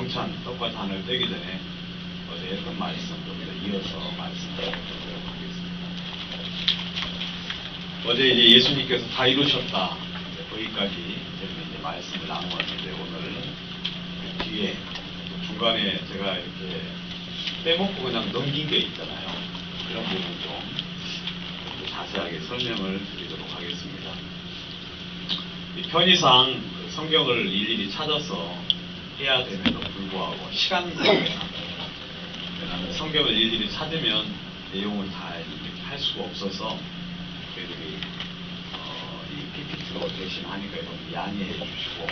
성찬, 떡과 잔을 떼기 전에 어제 했던 말씀 좀 이어서 말씀드리도록 하겠습니다. 어제 이제 예수님께서 다 이루셨다, 거기까지 이제 말씀을 나누었는데, 오늘은 그 뒤에 중간에 제가 이렇게 빼먹고 그냥 넘긴 게 있잖아요. 그런 부분 좀 자세하게 설명을 드리도록 하겠습니다. 이 편의상 성경을 일일이 찾아서 해야 됨에도 불구하고 시간 관계나 성경을 일일이 찾으면 내용을 다 할 수가 없어서 저희들이 이 PPT로 대신하니까 좀 양해해 주시고,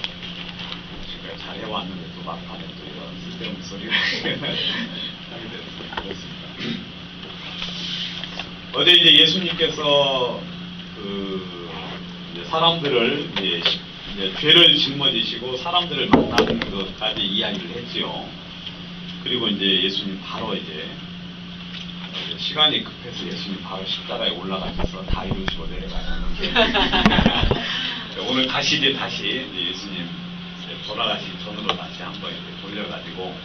지금까지 잘 해왔는데 또 막판에 또 이런 쓸데없는 소리가 하게 돼서 그렇습니다. 어제 이제 예수님께서 이제 사람들을 이제 죄를 짊어지시고 사람들을 만나는 것까지 이야기를 했지요. 그리고 이제 예수님 바로 이제 시간이 급해서 예수님 바로 십자가에 올라가셔서 다 이루시고 내려가셨는데 오늘 다시 이제 예수님 돌아가시기 전으로 다시 한번 이제 돌려가지고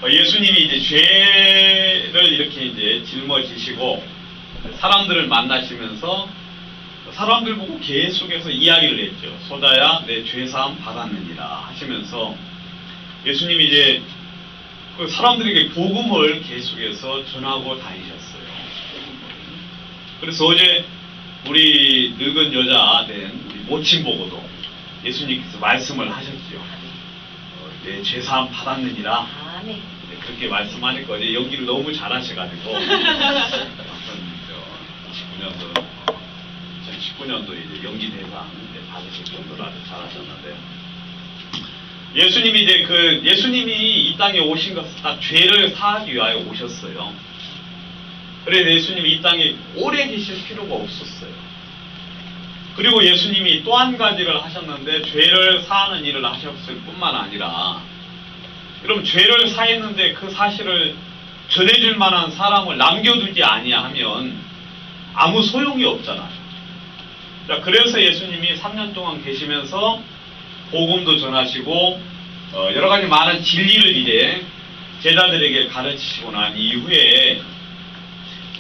예수님이 이제 죄를 이렇게 이제 짊어지시고 사람들을 만나시면서 사람들 보고 계속해서 이야기를 했죠. 소자야 내 죄사함 받았느니라 하시면서 예수님이 이제 그 사람들에게 복음을 계속해서 전하고 다니셨어요. 그래서 어제 우리 늙은 여자 된 우리 모친 보고도 예수님께서 말씀을 하셨죠. 내 죄사함 받았느니라. 네, 그렇게 말씀하니까 이제 연기를 너무 잘하셔가지고 2019년도 이제 연기 대상 받으실 정도로 아주 잘하셨는데, 예수님이 이제 예수님이 이 땅에 오신 것은 딱 죄를 사하기 위하여 오셨어요. 그래서 예수님이 이 땅에 오래 계실 필요가 없었어요. 그리고 예수님이 또 한 가지를 하셨는데, 죄를 사하는 일을 하셨을 뿐만 아니라, 그럼 죄를 사했는데 그 사실을 전해줄 만한 사람을 남겨두지 아니하면 아무 소용이 없잖아요. 자, 그래서 예수님이 3년 동안 계시면서 복음도 전하시고 여러 가지 많은 진리를 이제 제자들에게 가르치시고 난 이후에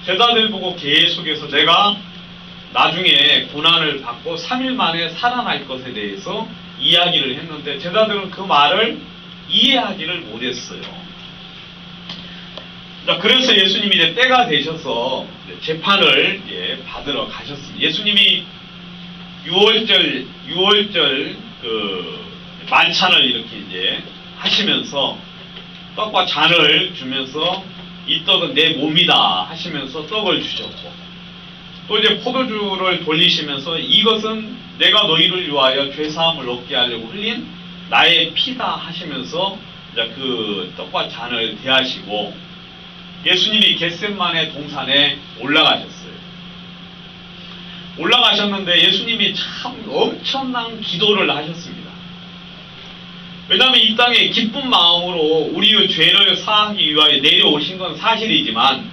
제자들 보고 계속해서 내가 나중에 고난을 받고 3일 만에 살아날 것에 대해서 이야기를 했는데, 제자들은 그 말을 이해하지를 못했어요. 자, 그래서 예수님이 이제 때가 되셔서 재판을 받으러 가셨습니다. 예수님이 6월절 만찬을 이렇게 이제 하시면서 떡과 잔을 주면서 이 떡은 내 몸이다 하시면서 떡을 주셨고, 또 이제 포도주를 돌리시면서 이것은 내가 너희를 위하여 죄사함을 얻게 하려고 흘린 나의 피다 하시면서 그 떡과 잔을 대하시고, 예수님이 겟세마네 동산에 올라가셨어요. 올라가셨는데 예수님이 참 엄청난 기도를 하셨습니다. 왜냐하면 이 땅에 기쁜 마음으로 우리의 죄를 사하기 위하여 내려오신 건 사실이지만,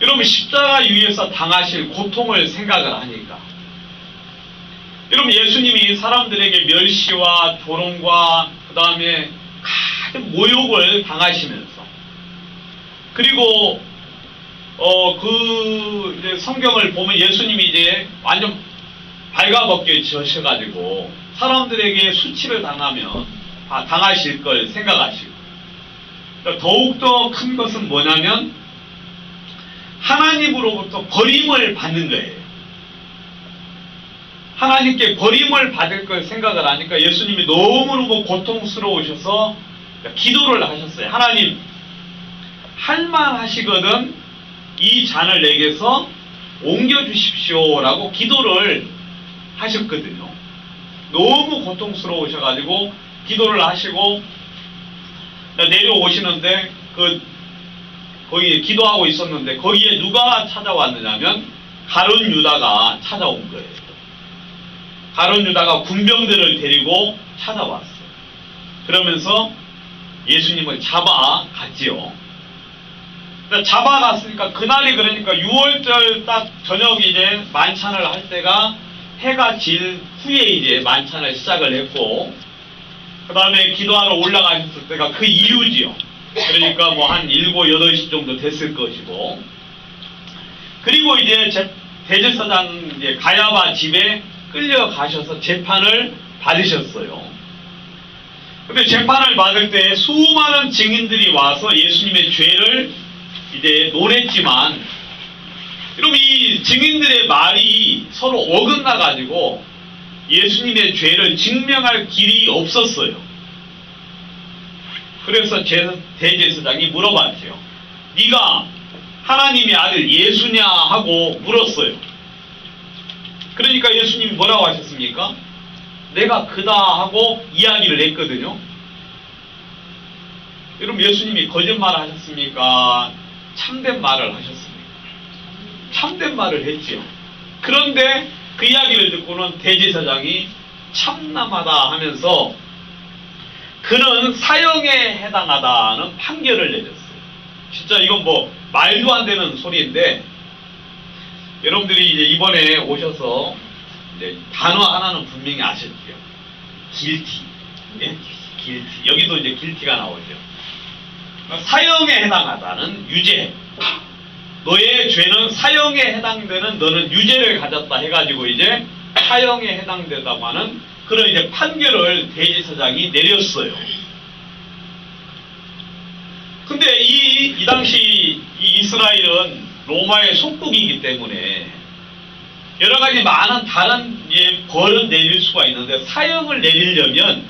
여러분 십자가 위에서 당하실 고통을 생각을 하니까, 여러분 예수님이 사람들에게 멸시와 조롱과 그 다음에 가진 모욕을 당하시면서, 그리고 이제 성경을 보면 예수님이 이제 완전 발가벗겨 져셔가지고 사람들에게 수치를 당하실 걸 생각하시고, 더욱더 큰 것은 뭐냐면 하나님으로부터 버림을 받는 거예요. 하나님께 버림을 받을 걸 생각을 하니까 예수님이 너무너무 고통스러우셔서 기도를 하셨어요. 하나님, 할만하시거든 이 잔을 내게서 옮겨주십시오 라고 기도를 하셨거든요. 너무 고통스러우셔가지고 기도를 하시고 내려오시는데 거기 기도하고 있었는데, 거기에 누가 찾아왔느냐면 가룟 유다가 찾아온 거예요. 가룟 유다가 군병들을 데리고 찾아왔어요. 그러면서 예수님을 잡아갔지요. 잡아갔으니까 그날이, 그러니까 6월절 딱 저녁 이제 만찬을 할 때가 해가 질 후에 이제 만찬을 시작을 했고, 그 다음에 기도하러 올라가셨을 때가 그 이후지요. 그러니까 뭐 한 7, 8시 정도 됐을 것이고, 그리고 이제 대제사장 이제 가야바 집에 끌려가셔서 재판을 받으셨어요. 근데 재판을 받을 때 수많은 증인들이 와서 예수님의 죄를 이제 논했지만, 여러분 이 증인들의 말이 서로 어긋나가지고 예수님의 죄를 증명할 길이 없었어요. 그래서 대제사장이 물어봤죠. 네가 하나님의 아들 예수냐 하고 물었어요. 그러니까 예수님이 뭐라고 하셨습니까? 내가 그다 하고 이야기를 했거든요. 여러분 예수님이 거짓말을 하셨습니까? 참된 말을 하셨습니까? 참된 말을 했지요. 그런데 그 이야기를 듣고는 대제사장이 참남하다 하면서 그는 사형에 해당하다는 판결을 내렸어요. 진짜 이건 뭐 말도 안 되는 소리인데, 여러분들이 이제 이번에 오셔서 이제 단어 하나는 분명히 아셨죠. 길티. 예? 길티. 여기도 이제 길티가 나오죠. 사형에 해당하다는 유죄. 너의 죄는 사형에 해당되는, 너는 유죄를 가졌다 해가지고 이제 사형에 해당된다고 하는 그런 이제 판결을 대제사장이 내렸어요. 근데 이 당시 이 이스라엘은 로마의 속국이기 때문에 여러 가지 많은 다른 벌은 내릴 수가 있는데, 사형을 내리려면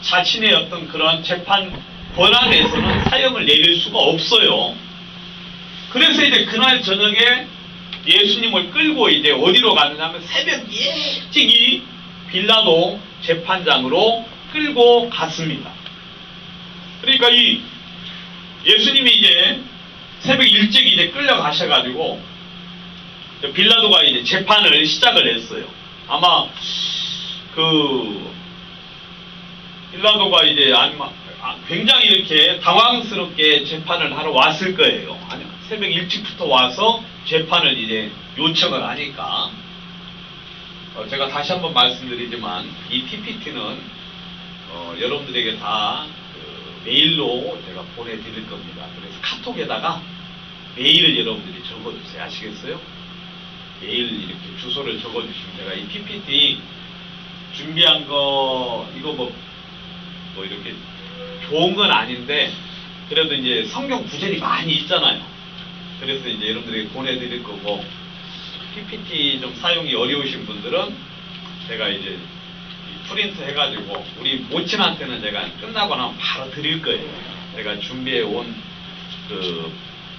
자신의 어떤 그런 재판 권한에서는 사형을 내릴 수가 없어요. 그래서 이제 그날 저녁에 예수님을 끌고 이제 어디로 가느냐면 새벽 일찍이 빌라도 재판장으로 끌고 갔습니다. 그러니까 이 예수님이 이제 새벽 일찍 이제 끌려가셔가지고 빌라도가 이제 재판을 시작을 했어요. 아마 그 빌라도가 이제 굉장히 이렇게 당황스럽게 재판을 하러 왔을 거예요. 아니, 새벽 일찍부터 와서 재판을 이제 요청을 하니까, 제가 다시 한번 말씀드리지만 이 PPT는 여러분들에게 다 메일로 제가 보내드릴 겁니다. 그래서 카톡에다가 메일을 여러분들이 적어주세요. 아시겠어요? 메일 이렇게 주소를 적어주시면 제가 이 PPT 준비한 거, 이거 뭐 이렇게 좋은 건 아닌데 그래도 이제 성경 구절이 많이 있잖아요. 그래서 이제 여러분들에게 보내드릴 거고, PPT 좀 사용이 어려우신 분들은 제가 이제 프린트 해가지고 우리 모친한테는 제가 끝나고 나면 바로 드릴 거예요. 제가 준비해 온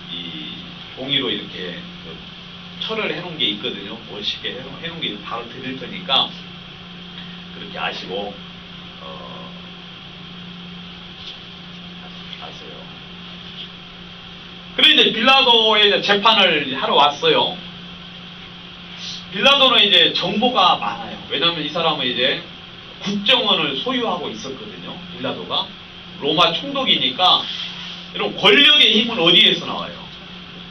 이 종이로 이렇게 철을 해놓은 게 있거든요. 멋있게 해놓은 게 바로 드릴 테니까 그렇게 아시고 아세요. 그래 이제 빌라도의 이제 재판을 하러 왔어요. 빌라도는 이제 정보가 많아요. 왜냐하면 이 사람은 이제 국정원을 소유하고 있었거든요. 빌라도가 로마 총독이니까. 여러분 권력의 힘은 어디에서 나와요?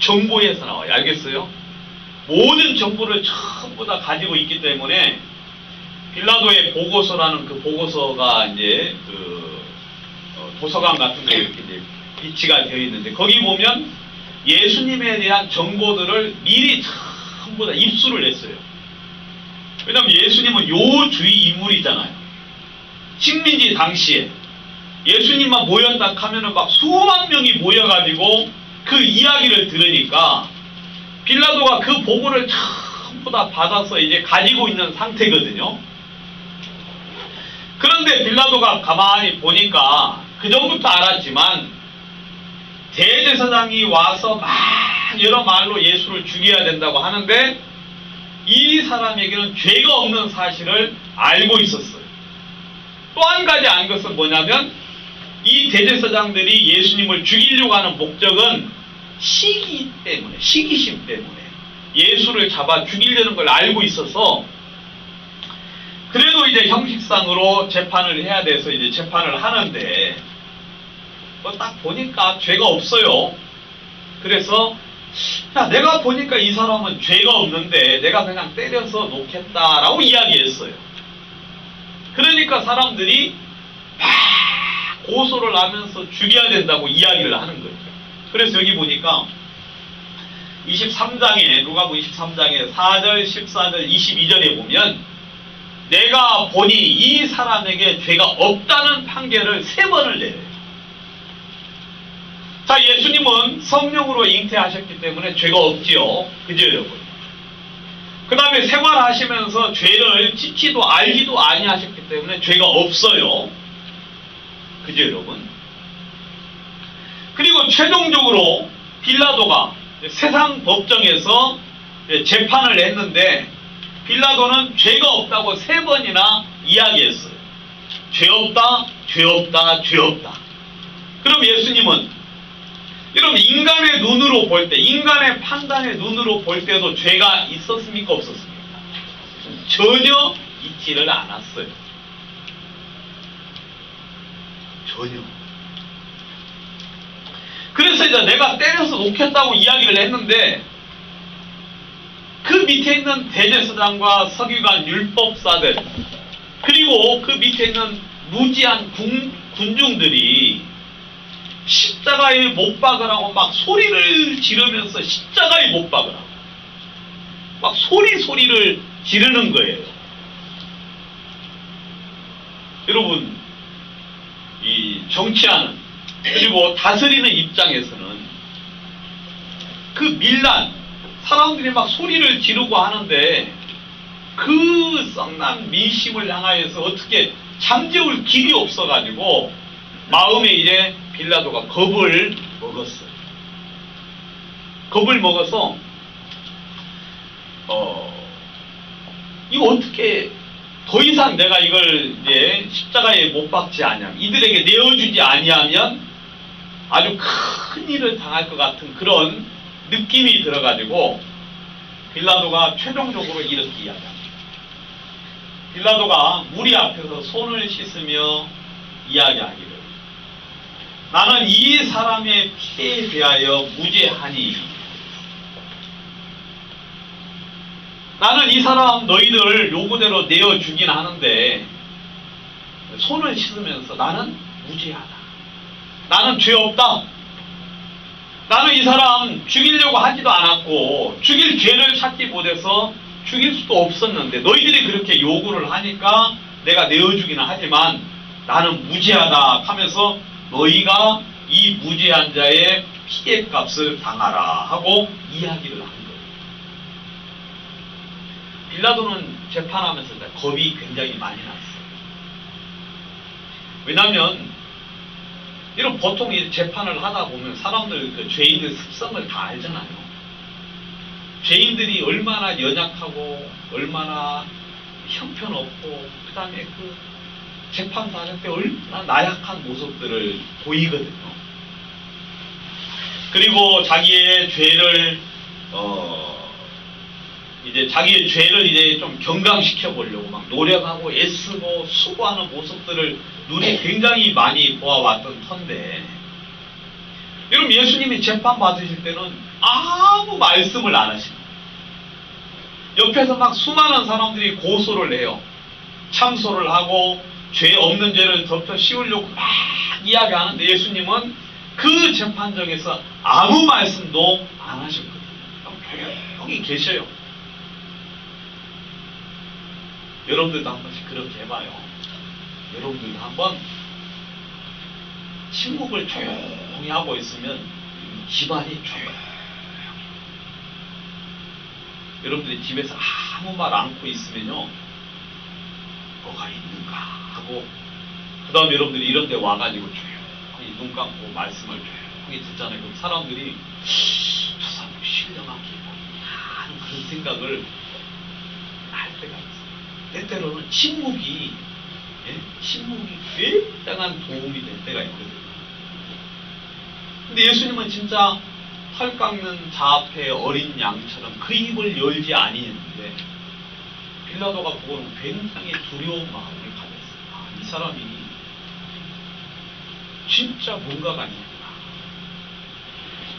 정보에서 나와요. 알겠어요? 모든 정보를 전부 다 가지고 있기 때문에 빌라도의 보고서라는 그 보고서가 이제 도서관 같은 데 이렇게 이제 비치가 되어 있는데, 거기 보면 예수님에 대한 정보들을 미리 전부 다 입수를 했어요. 왜냐하면 예수님은 요주의 인물이잖아요. 식민지 당시에 예수님만 모였다 하면은 막 수만 명이 모여가지고 그 이야기를 들으니까 빌라도가 그 보고를 전부 다 받아서 이제 가지고 있는 상태거든요. 그런데 빌라도가 가만히 보니까 그 전부터 알았지만 대제사장이 와서 막 여러 말로 예수를 죽여야 된다고 하는데 이 사람에게는 죄가 없는 사실을 알고 있었어요. 또 한 가지 안 것은 뭐냐면 이 대제사장들이 예수님을 죽이려고 하는 목적은 시기 때문에, 시기심 때문에 예수를 잡아 죽이려는 걸 알고 있어서, 그래도 이제 형식상으로 재판을 해야 돼서 이제 재판을 하는데 딱 보니까 죄가 없어요. 그래서 야, 내가 보니까 이 사람은 죄가 없는데 내가 그냥 때려서 놓겠다라고 이야기했어요. 그러니까 사람들이 막 고소를 하면서 죽여야 된다고 이야기를 하는 거예요. 그래서 여기 보니까 23장에 누가복음 23장에 4절, 14절, 22절에 보면 내가 보니 이 사람에게 죄가 없다는 판결을 3번을 내려요. 자, 예수님은 성령으로 잉태하셨기 때문에 죄가 없지요. 그죠, 여러분? 그 다음에 생활하시면서 죄를 지키도 알지도 아니하셨기 때문에 죄가 없어요. 그죠, 여러분? 그리고 최종적으로 빌라도가 세상 법정에서 재판을 했는데 빌라도는 죄가 없다고 3번이나 이야기했어요. 죄 없다, 죄 없다, 죄 없다. 그럼 예수님은 여러분 인간의 눈으로 볼 때, 인간의 판단의 눈으로 볼 때도 죄가 있었습니까? 없었습니까? 전혀 있지를 않았어요. 전혀. 그래서 이제 내가 때려서 놓겠다고 이야기를 했는데 그 밑에 있는 대제사장과 서기관 율법사들 그리고 그 밑에 있는 무지한 군중들이 십자가에 못 박으라고 막 소리를 지르면서 십자가에 못 박으라고 막 소리를 지르는 거예요. 여러분 이 정치하는 그리고 다스리는 입장에서는 그 밀란 사람들이 막 소리를 지르고 하는데 그 썩난 민심을 향하여서 어떻게 잠재울 길이 없어가지고 마음에 이제 빌라도가 겁을 먹었어요. 겁을 먹어서 이거 어떻게 더 이상 내가 이걸 이제 십자가에 못 박지 아니하면 이들에게 내어주지 아니하면 아주 큰 일을 당할 것 같은 그런 느낌이 들어가지고 빌라도가 최종적으로 이렇게 이야기합니다. 빌라도가 무리 앞에서 손을 씻으며 이야기하기를 나는 이 사람의 피에 대하여 무죄하니 나는 이 사람 너희들 요구대로 내어주긴 하는데 손을 씻으면서 나는 무죄하다. 나는 죄 없다. 나는 이 사람 죽이려고 하지도 않았고 죽일 죄를 찾지 못해서 죽일 수도 없었는데 너희들이 그렇게 요구를 하니까 내가 내어주기는 하지만 나는 무죄하다 하면서 너희가 이 무죄한 자의 피해 값을 당하라 하고 이야기를 한 거예요. 빌라도는 재판하면서 겁이 굉장히 많이 났어요. 왜냐하면 이런 보통 이 재판을 하다 보면 사람들 그 죄인들 습성을 다 알잖아요. 죄인들이 얼마나 연약하고 얼마나 형편없고 그 다음에 그 재판도 할 때 얼마나 나약한 모습들을 보이거든요. 그리고 자기의 죄를 이제 자기의 죄를 이제 좀 경감시켜 보려고 막 노력하고 애쓰고 수고하는 모습들을 눈에 굉장히 많이 보아왔던 터인데 여러분 예수님이 재판 받으실 때는 아무 말씀을 안 하십니다. 옆에서 막 수많은 사람들이 고소를 해요. 참소를 하고 죄 없는 죄를 덮어 씌우려고 막 이야기하는데 예수님은 그 재판정에서 아무 말씀도 안 하셨거든요. 조용히 계셔요. 여러분들도 한 번씩 그렇게 해봐요. 여러분들도 한번 침묵을 조용히 하고 있으면 집안이 조용히 여러분들이 집에서 아무 말 않고 있으면요 뭐가 있는가 하고 그 다음에 여러분들이 이런 데 와가지고 조용히 눈 감고 말씀을 조용히 듣잖아요. 그럼 사람들이 저 사람 신령하게 하는 그런 생각을 할 때가 있어요. 때때로는 침묵이 굉장한 도움이 될 때가 있거든요. 근데 예수님은 진짜 털 깎는 자 앞에 어린 양처럼 그 입을 열지 아니했는데 빌라도가 보고는 굉장히 두려운 마음을 가졌어요. 이 사람이 진짜 뭔가가 있구나.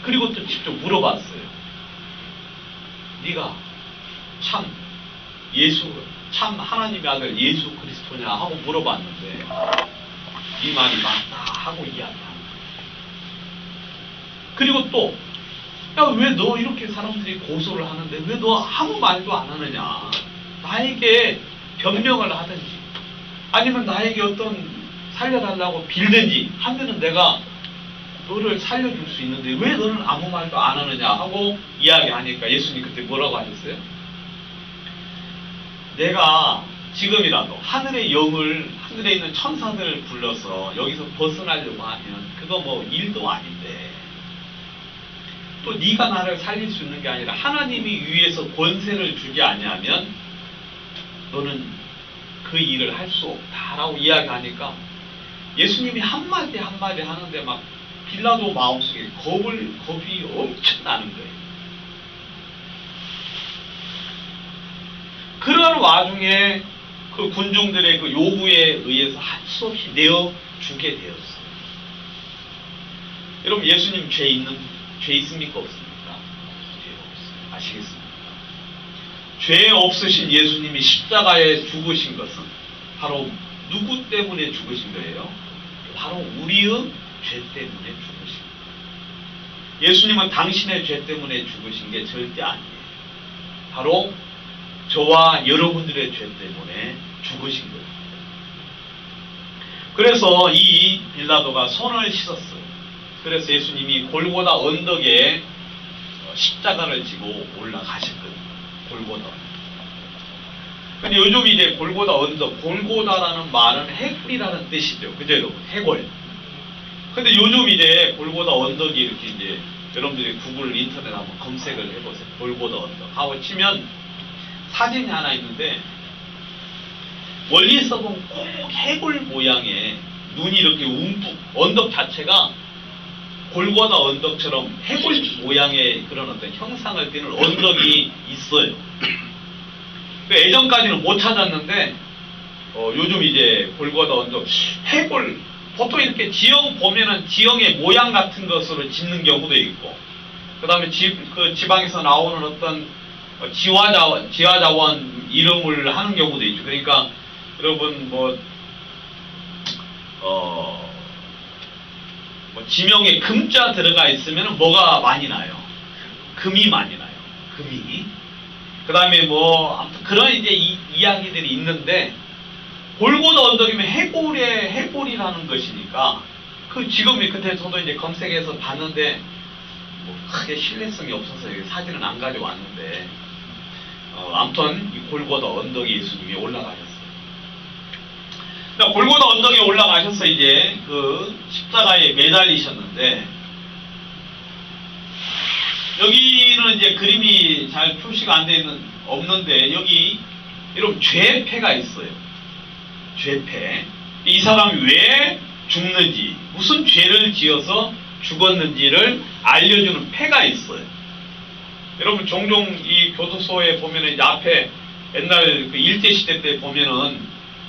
그리고 또 직접 물어봤어요. 네가 참 하나님의 아들 예수 그리스도냐 하고 물어봤는데 네 말이 맞다 하고 이야기합니다. 그리고 또, 야, 왜 너 이렇게 사람들이 고소를 하는데 왜 너 아무 말도 안 하느냐? 나에게 변명을 하든지 아니면 나에게 어떤 살려달라고 빌든지 하면은 내가 너를 살려줄 수 있는데 왜 너는 아무 말도 안 하느냐 하고 이야기하니까 예수님 그때 뭐라고 하셨어요? 내가 지금이라도 하늘의 영을, 하늘에 있는 천사들을 불러서 여기서 벗어나려고 하면 그거 뭐 일도 아닌데, 또 네가 나를 살릴 수 있는 게 아니라 하나님이 위에서 권세를 주지 아니하면 너는 그 일을 할 수 없다라고 이야기하니까 예수님이 한마디 한마디 하는데 막 빌라도 마음속에 겁이 엄청 나는 거예요. 그런 와중에 그 군중들의 그 요구에 의해서 할 수 없이 내어 주게 되었어요. 여러분, 예수님 죄 있습니까? 없습니까? 죄 없어요. 아시겠습니까? 죄 없으신 예수님이 십자가에 죽으신 것은 바로 누구 때문에 죽으신 거예요? 바로 우리의 죄 때문에 죽으신 거예요. 예수님은 당신의 죄 때문에 죽으신 게 절대 아니에요. 바로 저와 여러분들의 죄 때문에 죽으신 거예요. 그래서 이 빌라도가 손을 씻었어요. 그래서 예수님이 골고다 언덕에 십자가를 지고 올라가셨거든요. 골고다 언덕. 근데 요즘 이제 골고다 언덕, 골고다라는 말은 해골이라는 뜻이죠. 그죠, 여러분? 해골. 근데 요즘 이제 골고다 언덕이 이렇게 이제 여러분들이 구글 인터넷 한번 검색을 해보세요. 골고다 언덕 하고 치면 사진이 하나 있는데 멀리서 보면 꼭 해골 모양의 눈이 이렇게 움푹, 언덕 자체가 골고다 언덕처럼 해골 모양의 그런 어떤 형상을 띠는 언덕이 있어요. 예전까지는 못 찾았는데 요즘 이제 골고다 언덕 해골, 보통 이렇게 지형 보면은 지형의 모양 같은 것으로 짓는 경우도 있고, 그 다음에 그 지방에서 나오는 어떤 지화자원 이름을 하는 경우도 있죠. 그러니까 여러분 지명에 금자 들어가 있으면 뭐가 많이 나요? 금이 많이 나요. 금이. 그 다음에 아무튼 그런 이제 이야기들이 있는데, 골고다 언덕이면 해골이라는 것이니까, 지금 그때 저도 이제 검색해서 봤는데, 크게 신뢰성이 없어서 여기 사진은 안 가져왔는데, 아무튼 이 골고다 언덕에 예수님이 올라가셨어요. 골고다 언덕에 올라가셔서 이제 그 십자가에 매달리셨는데, 여기는 이제 그림이 잘 표시가 안 되는 없는데 여기 여러분 죄패가 있어요. 죄패. 이 사람이 왜 죽는지, 무슨 죄를 지어서 죽었는지를 알려주는 패가 있어요. 여러분 종종 이 교도소에 보면은 이제 앞에 옛날 그 일제시대 때 보면은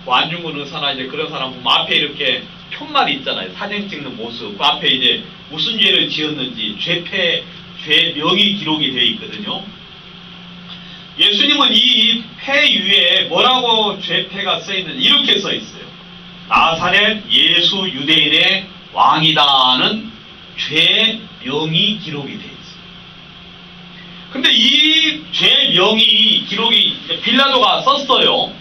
안중근 의사나 이제 그런 사람 보면 앞에 이렇게 편말이 있잖아요. 사진 찍는 모습. 그 앞에 이제 무슨 죄를 지었는지 죄명이 기록이 되어 있거든요. 예수님은 이 패 위에 뭐라고 죄패가 써 있는지 이렇게 써 있어요. 나사렛 예수 유대인의 왕이다는 죄명이 기록이 되어 있어요. 근데 이 죄명이 기록이 빌라도가 썼어요.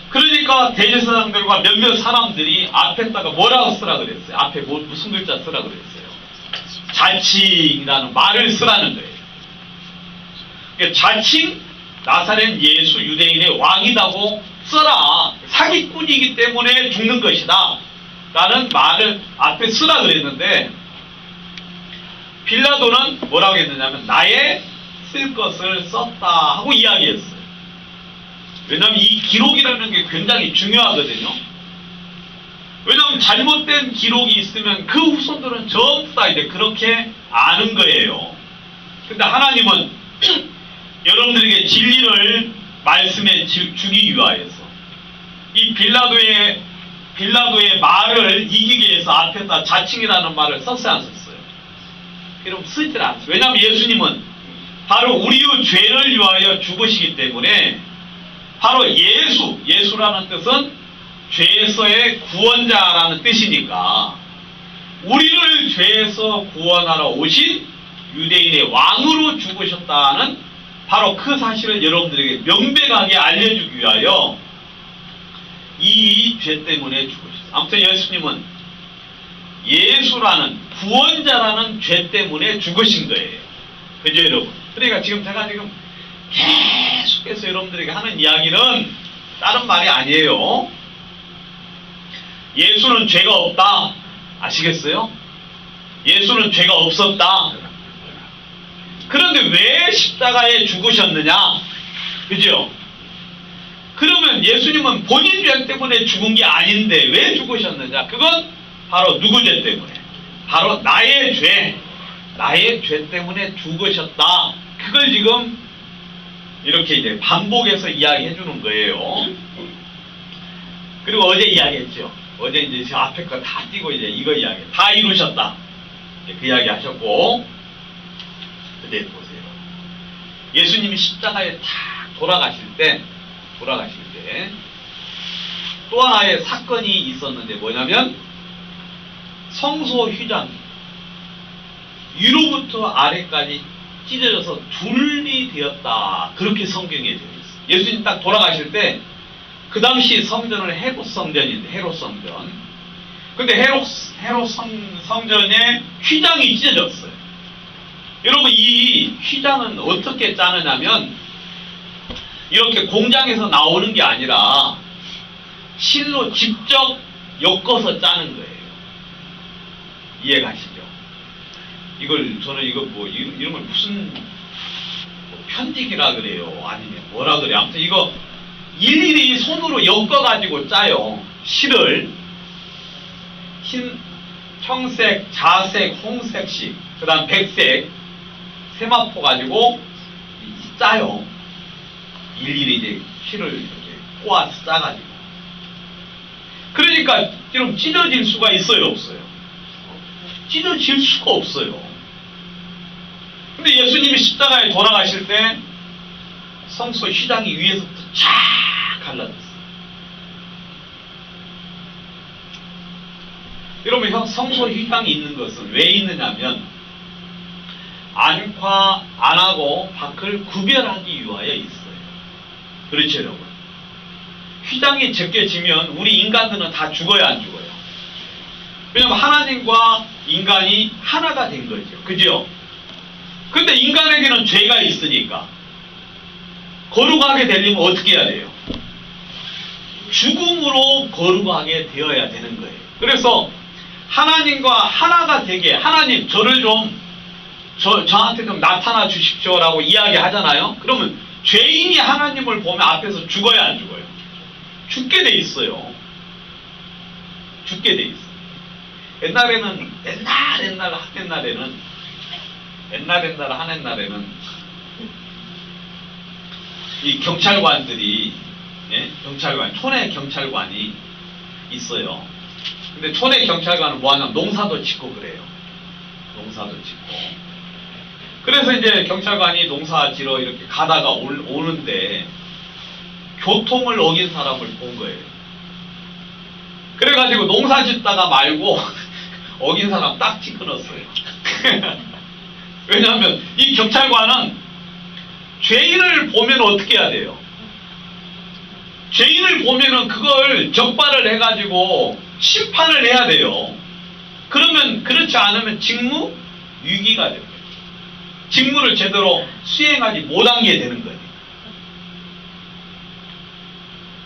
그러니까 대제사장들과 몇몇 사람들이 앞에다가 뭐라고 쓰라 그랬어요? 앞에 무슨 글자 쓰라 그랬어요? 자칭이라는 말을 쓰라는 거예요. 그러니까 자칭 나사렛 예수 유대인의 왕이라고 써라. 사기꾼이기 때문에 죽는 것이다 라는 말을 앞에 쓰라 그랬는데, 빌라도는 뭐라고 했느냐면 나의 쓸 것을 썼다 하고 이야기했어요. 왜냐하면 이 기록이라는 게 굉장히 중요하거든요. 왜냐하면 잘못된 기록이 있으면 그 후손들은 전부 다 이제 그렇게 아는 거예요. 근데 하나님은 여러분들에게 진리를 말씀해 주기 위하여서 이 빌라도의 말을 이기기 위해서 앞에다 자칭이라는 말을 썼어요, 안 썼어요? 여러분 쓰질 않았어요. 왜냐하면 예수님은 바로 우리의 죄를 위하여 죽으시기 때문에, 바로 예수라는 뜻은 죄에서의 구원자라는 뜻이니까 우리를 죄에서 구원하러 오신 유대인의 왕으로 죽으셨다는 바로 그 사실을 여러분들에게 명백하게 알려주기 위하여 이 죄 때문에 죽으셨어요. 아무튼 예수님은 예수라는 구원자라는 죄 때문에 죽으신 거예요. 그죠 여러분? 그러니까 지금 제가 계속해서 여러분들에게 하는 이야기는 다른 말이 아니에요. 예수는 죄가 없다. 아시겠어요? 예수는 죄가 없었다. 그런데 왜 십자가에 죽으셨느냐? 그죠? 그러면 예수님은 본인 죄 때문에 죽은 게 아닌데 왜 죽으셨느냐? 그건 바로 누구 죄 때문에? 바로 나의 죄 때문에 죽으셨다. 그걸 지금 이렇게 이제 반복해서 이야기해 주는 거예요. 그리고 어제 이야기했죠. 어제 이제 저 앞에 거 다 띄고 이제 이거 이야기 다 이루셨다. 그 이야기 하셨고, 그때 보세요. 예수님이 십자가에 탁 돌아가실 때 또 하나의 사건이 있었는데 뭐냐면 성소 휘장이 위로부터 아래까지 찢어져서 둘이 되었다. 그렇게 성경에 되어 있어요. 예수님 딱 돌아가실 때 그 당시 성전은 헤롯 성전인데 헤롯 성전. 근데 헤롯 성전의 휘장이 찢어졌어요. 여러분 이 휘장은 어떻게 짜느냐면 이렇게 공장에서 나오는 게 아니라 실로 직접 엮어서 짜는 거예요. 이해가시죠? 저는 이런 걸 무슨 편직이라 그래요. 아니면 뭐라 그래요. 아무튼 이거 일일이 손으로 엮어가지고 짜요. 실을 흰, 청색, 자색, 홍색씩, 그 다음 백색, 세마포 가지고 짜요. 일일이 이제 실을 이렇게 꼬아서 짜가지고. 그러니까 좀 찢어질 수가 있어요, 없어요? 찢어질 수가 없어요. 근데 예수님이 십자가에 돌아가실 때 성소 휘장이 위에서부터 쫙 갈라졌어요. 여러분, 성소 휘장이 있는 것은 왜 있느냐면 안하고 밖을 구별하기 위하여 있어요. 그렇죠, 여러분? 휘장이 제껴지면 우리 인간들은 다 죽어야 안 죽어요? 왜냐면 하나님과 인간이 하나가 된 거죠. 그죠? 근데 인간에게는 죄가 있으니까 거룩하게 되려면 어떻게 해야 돼요? 죽음으로 거룩하게 되어야 되는 거예요. 그래서 하나님과 하나가 되게, 하나님 저를 저한테 좀 나타나 주십시오라고 이야기하잖아요. 그러면 죄인이 하나님을 보면 앞에서 죽어야 안 죽어요? 죽게 돼 있어요. 죽게 돼 있어요. 옛날에는 이 경찰관들이, 촌에 경찰관이 있어요. 근데 촌에 경찰관은 뭐 하냐면 농사도 짓고 그래요. 농사도 짓고. 그래서 이제 경찰관이 농사 지러 이렇게 가다가 오는데 교통을 어긴 사람을 본 거예요. 그래가지고 농사 짓다가 말고 어긴 사람 딱 찍어놨어요. 왜냐하면 이 경찰관은 죄인을 보면 어떻게 해야 돼요? 죄인을 보면은 그걸 적발을 해가지고 심판을 해야 돼요. 그러면 그렇지 않으면 직무 유기가 돼요. 직무를 제대로 수행하지 못한 게 되는 거예요.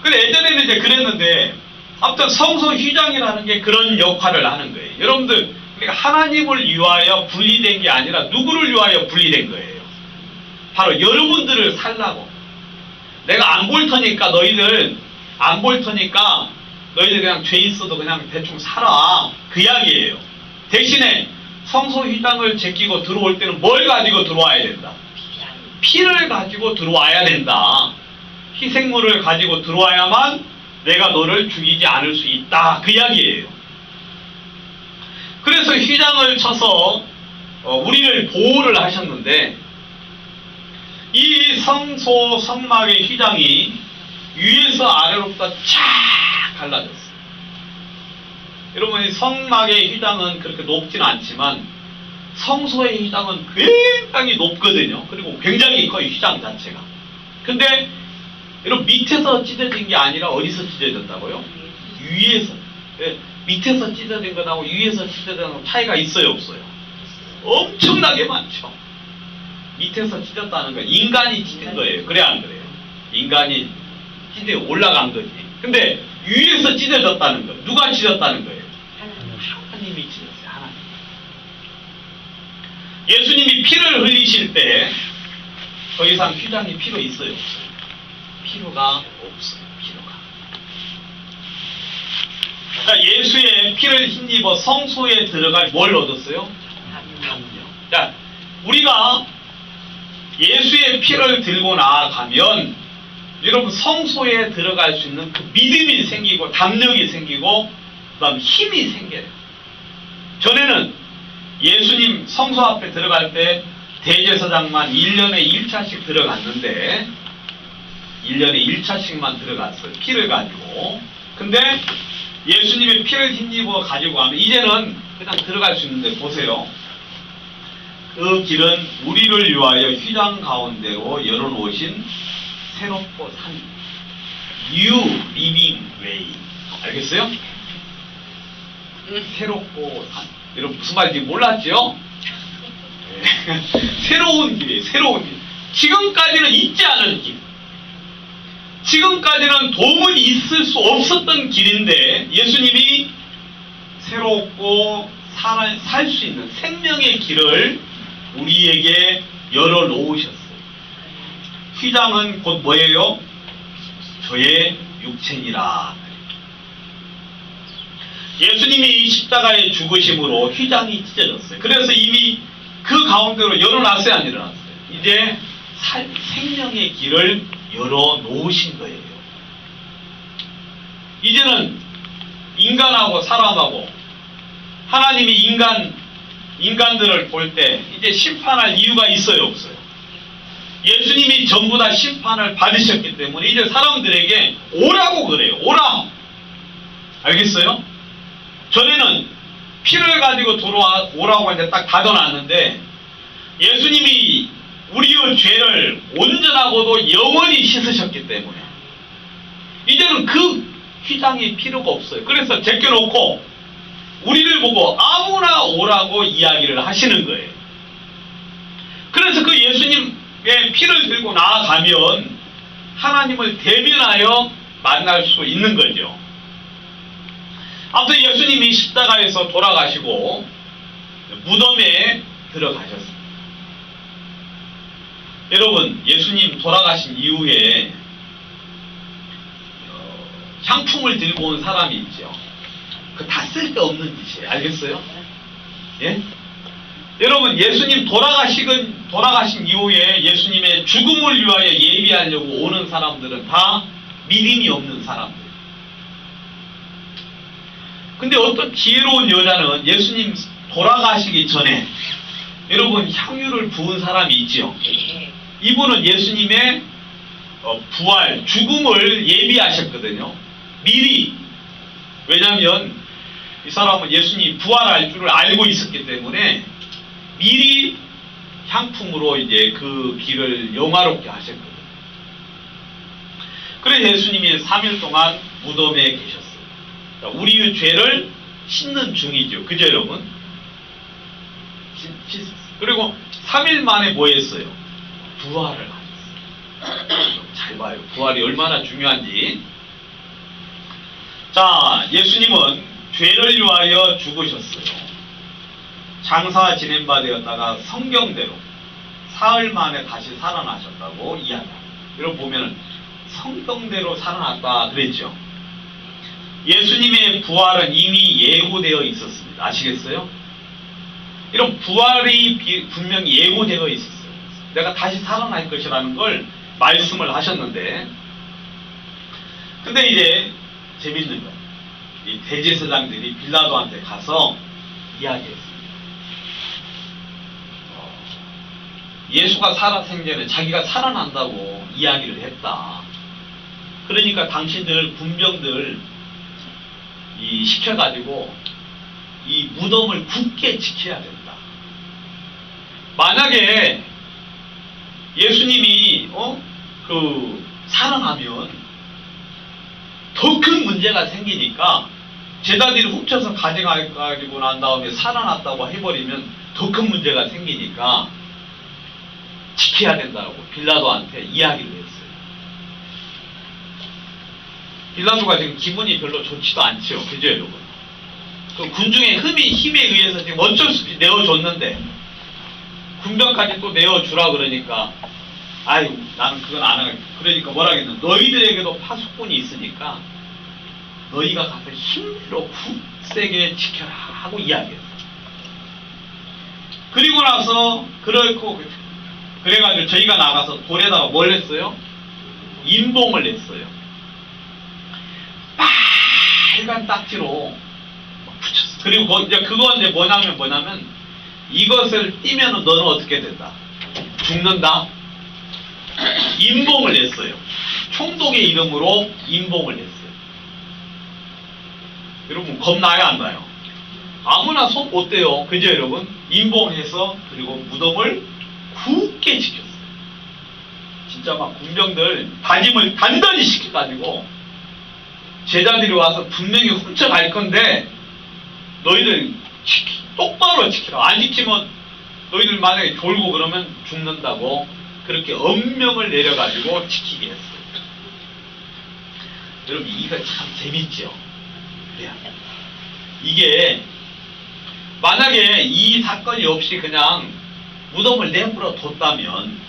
근데 예전에는 이제 그랬는데 아무튼 성소 휘장이라는 게 그런 역할을 하는 거예요. 여러분들, 그러니까 하나님을 위하여 분리된 게 아니라 누구를 위하여 분리된 거예요? 바로 여러분들을 살라고. 내가 안 볼 터니까 너희들 그냥 죄 있어도 그냥 대충 살아. 그 이야기예요. 대신에 성소 휘장을 제끼고 들어올 때는 뭘 가지고 들어와야 된다? 피를 가지고 들어와야 된다. 희생물을 가지고 들어와야만 내가 너를 죽이지 않을 수 있다. 그 이야기예요. 그래서 휘장을 쳐서 우리를 보호를 하셨는데 이 성소 성막의 휘장이 위에서 아래로부터 쫙 갈라졌어요. 여러분, 이 성막의 휘장은 그렇게 높지는 않지만 성소의 휘장은 굉장히 높거든요. 그리고 굉장히 커요, 휘장 자체가. 근데 여러분, 밑에서 찢어진 게 아니라 어디서 찢어졌다고요? 위에서. 예, 밑에서 찢어진 거하고 위에서 찢어진 거 차이가 있어요, 없어요? 엄청나게 많죠. 밑에서 찢었다는 건 인간이 찢은 거예요. 그래, 안 그래요? 인간이 찢어 올라간 거지. 근데 위에서 찢어졌다는 거, 누가 찢었다는 거예요? 하나님이 찢었어요. 하나님. 예수님이 피를 흘리실 때 더 이상 휘장이 필요 있어요, 없어요? 필요가 없어요. 필요가. 그러니까 예수의 피를 힘입어 성소에 들어갈 뭘 얻었어요? 담력. 그러니까 우리가 예수의 피를 들고 나아가면 여러분, 성소에 들어갈 수 있는 그 믿음이 생기고 담력이 생기고 그다음 힘이 생겨요. 전에는 예수님 성소 앞에 들어갈 때 대제사장만 1년에 1차씩 들어갔는데 1년에 1차씩만 들어갔어요. 피를 가지고. 근데 예수님의 피를 힘입어 가지고 가면 이제는 그냥 들어갈 수 있는데 보세요. 그 길은 우리를 위하여 휘장 가운데로 열어놓으신 새롭고 산 New Living Way. 알겠어요? 새롭고 산. 여러분, 무슨 말인지 몰랐죠? 네. 새로운 길이에요. 새로운 길. 지금까지는 있지 않은 길. 지금까지는 도무지 있을 수 없었던 길인데 예수님이 새롭고 살 수 있는 생명의 길을 우리에게 열어놓으셨어요. 휘장은 곧 뭐예요? 저의 육체니라. 예수님이 십자가에 죽으심으로 휘장이 찢어졌어요. 그래서 이미 그 가운데로 열어놨어요, 안 열어놨어요? 이제 생명의 길을 열어놓으신 거예요. 이제는 인간하고 사람하고 하나님이 인간들을 볼 때 이제 심판할 이유가 있어요, 없어요? 예수님이 전부 다 심판을 받으셨기 때문에 이제 사람들에게 오라고 그래요. 오라. 알겠어요? 전에는 피를 가지고 오라고 이제 딱 닫아놨는데 예수님이 우리의 죄를 온전하고도 영원히 씻으셨기 때문에 이제는 그 휘장이 필요가 없어요. 그래서 제껴놓고 우리를 보고 아무나 오라고 이야기를 하시는 거예요. 그래서 그 예수님의 피를 들고 나아가면 하나님을 대면하여 만날 수 있는 거죠. 아무튼 예수님이 십자가에서 돌아가시고 무덤에 들어가셨습니다. 여러분, 예수님 돌아가신 이후에 향품을 들고 온 사람이 있죠. 그 다 쓸데없는 짓이에요. 알겠어요? 예? 여러분, 예수님 돌아가신 이후에 예수님의 죽음을 위하여 예비하려고 오는 사람들은 다 믿음이 없는 사람들. 근데 어떤 지혜로운 여자는 예수님 돌아가시기 전에 여러분 향유를 부은 사람이 있지요. 이분은 예수님의 부활, 죽음을 예비하셨거든요. 미리. 왜냐하면 이 사람은 예수님이 부활할 줄을 알고 있었기 때문에 미리 향품으로 이제 그 길을 영화롭게 하셨거든요. 그래서 예수님이 3일 동안 무덤에 계셨어요. 우리의 죄를 씻는 중이죠. 그죠, 여러분? 씻었어요. 그리고 3일 만에 뭐 했어요? 부활을 하셨어요. 잘 봐요. 부활이 얼마나 중요한지. 자, 예수님은 죄를 위하여 죽으셨어요. 장사 지낸 바 되었다가 성경대로 사흘 만에 다시 살아나셨다고 이야기합니다. 여러분 보면 성경대로 살아났다 그랬죠. 예수님의 부활은 이미 예고되어 있었습니다. 아시겠어요? 이런 부활이 분명히 예고되어 있었어요. 내가 다시 살아날 것이라는 걸 말씀을 하셨는데, 근데 이제 재밌는 거예요. 이 대제사장들이 빌라도한테 가서 이야기했습니다. 예수가 살아생전에 자기가 살아난다고 이야기를 했다. 그러니까 당신들 군병들 이 시켜가지고 이 무덤을 굳게 지켜야 된다. 만약에 예수님이 살아나면 더 큰 문제가 생기니까 제자들이 훔쳐서 가져가지고 난 다음에 살아났다고 해버리면 더 큰 문제가 생기니까 지켜야 된다고 빌라도한테 이야기를 했어요. 빌라도가 지금 기분이 별로 좋지도 않죠. 그죠, 여러분? 그 군중의 힘에 의해서 지금 어쩔 수 없이 내어줬는데 군병까지 또 내어주라 그러니까 아유 나는 그건 안 하겠다. 그러니까 뭐라 하겠노? 너희들에게도 파수꾼이 있으니까 너희가 가서 힘대로 굳세게 지켜라 하고 이야기했어요. 그리고 나서 그래가지고 저희가 나가서 돌에다가 뭘 했어요? 인봉을 냈어요. 빨간 딱지로 붙였어요. 그리고 이제 그거 이제 뭐냐면 이것을 띄면은 너는 어떻게 된다? 죽는다. 인봉을 냈어요. 총독의 이름으로 인봉을 냈어요. 여러분 겁나요 안 나요? 아무나 손 못 대요. 그죠 여러분? 인봉해서 그리고 무덤을 굳게 지켰어요. 진짜 막 군병들 다짐을 단단히 시켜가지고 제자들이 와서 분명히 훔쳐갈 건데 너희들 똑바로 지키라. 안 지키면 너희들 만약에 졸고 그러면 죽는다고 그렇게 엄명을 내려가지고 지키게 했어요. 여러분 이거 참 재밌죠? 그래요. 이게 만약에 이 사건이 없이 그냥 무덤을 내버려 뒀다면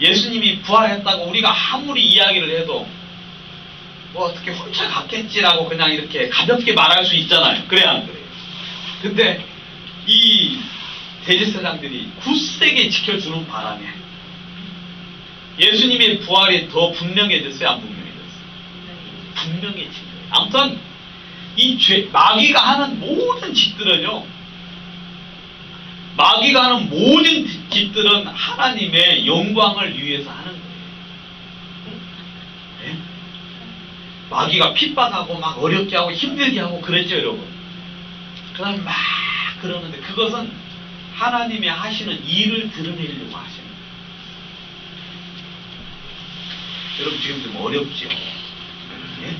예수님이 부활했다고 우리가 아무리 이야기를 해도 뭐 어떻게 훔쳐갔겠지라고 그냥 이렇게 가볍게 말할 수 있잖아요. 그래야 안 그래요? 근데 이 대제사장들이 굳세게 지켜주는 바람에 예수님의 부활이 더 분명해졌어요? 안 분명해졌어요? 분명해진 거예요. 아무튼 마귀가 하는 모든 짓들은요, 마귀가 하는 모든 짓들은 하나님의 영광을 위해서 하는 거예요. 네? 마귀가 핍박하고 막 어렵게 하고 힘들게 하고 그랬죠 여러분. 그다음에 막 그러는데 그것은 하나님이 하시는 일을 드러내려고 하시는 거예요. 여러분 지금 좀 어렵죠? 네?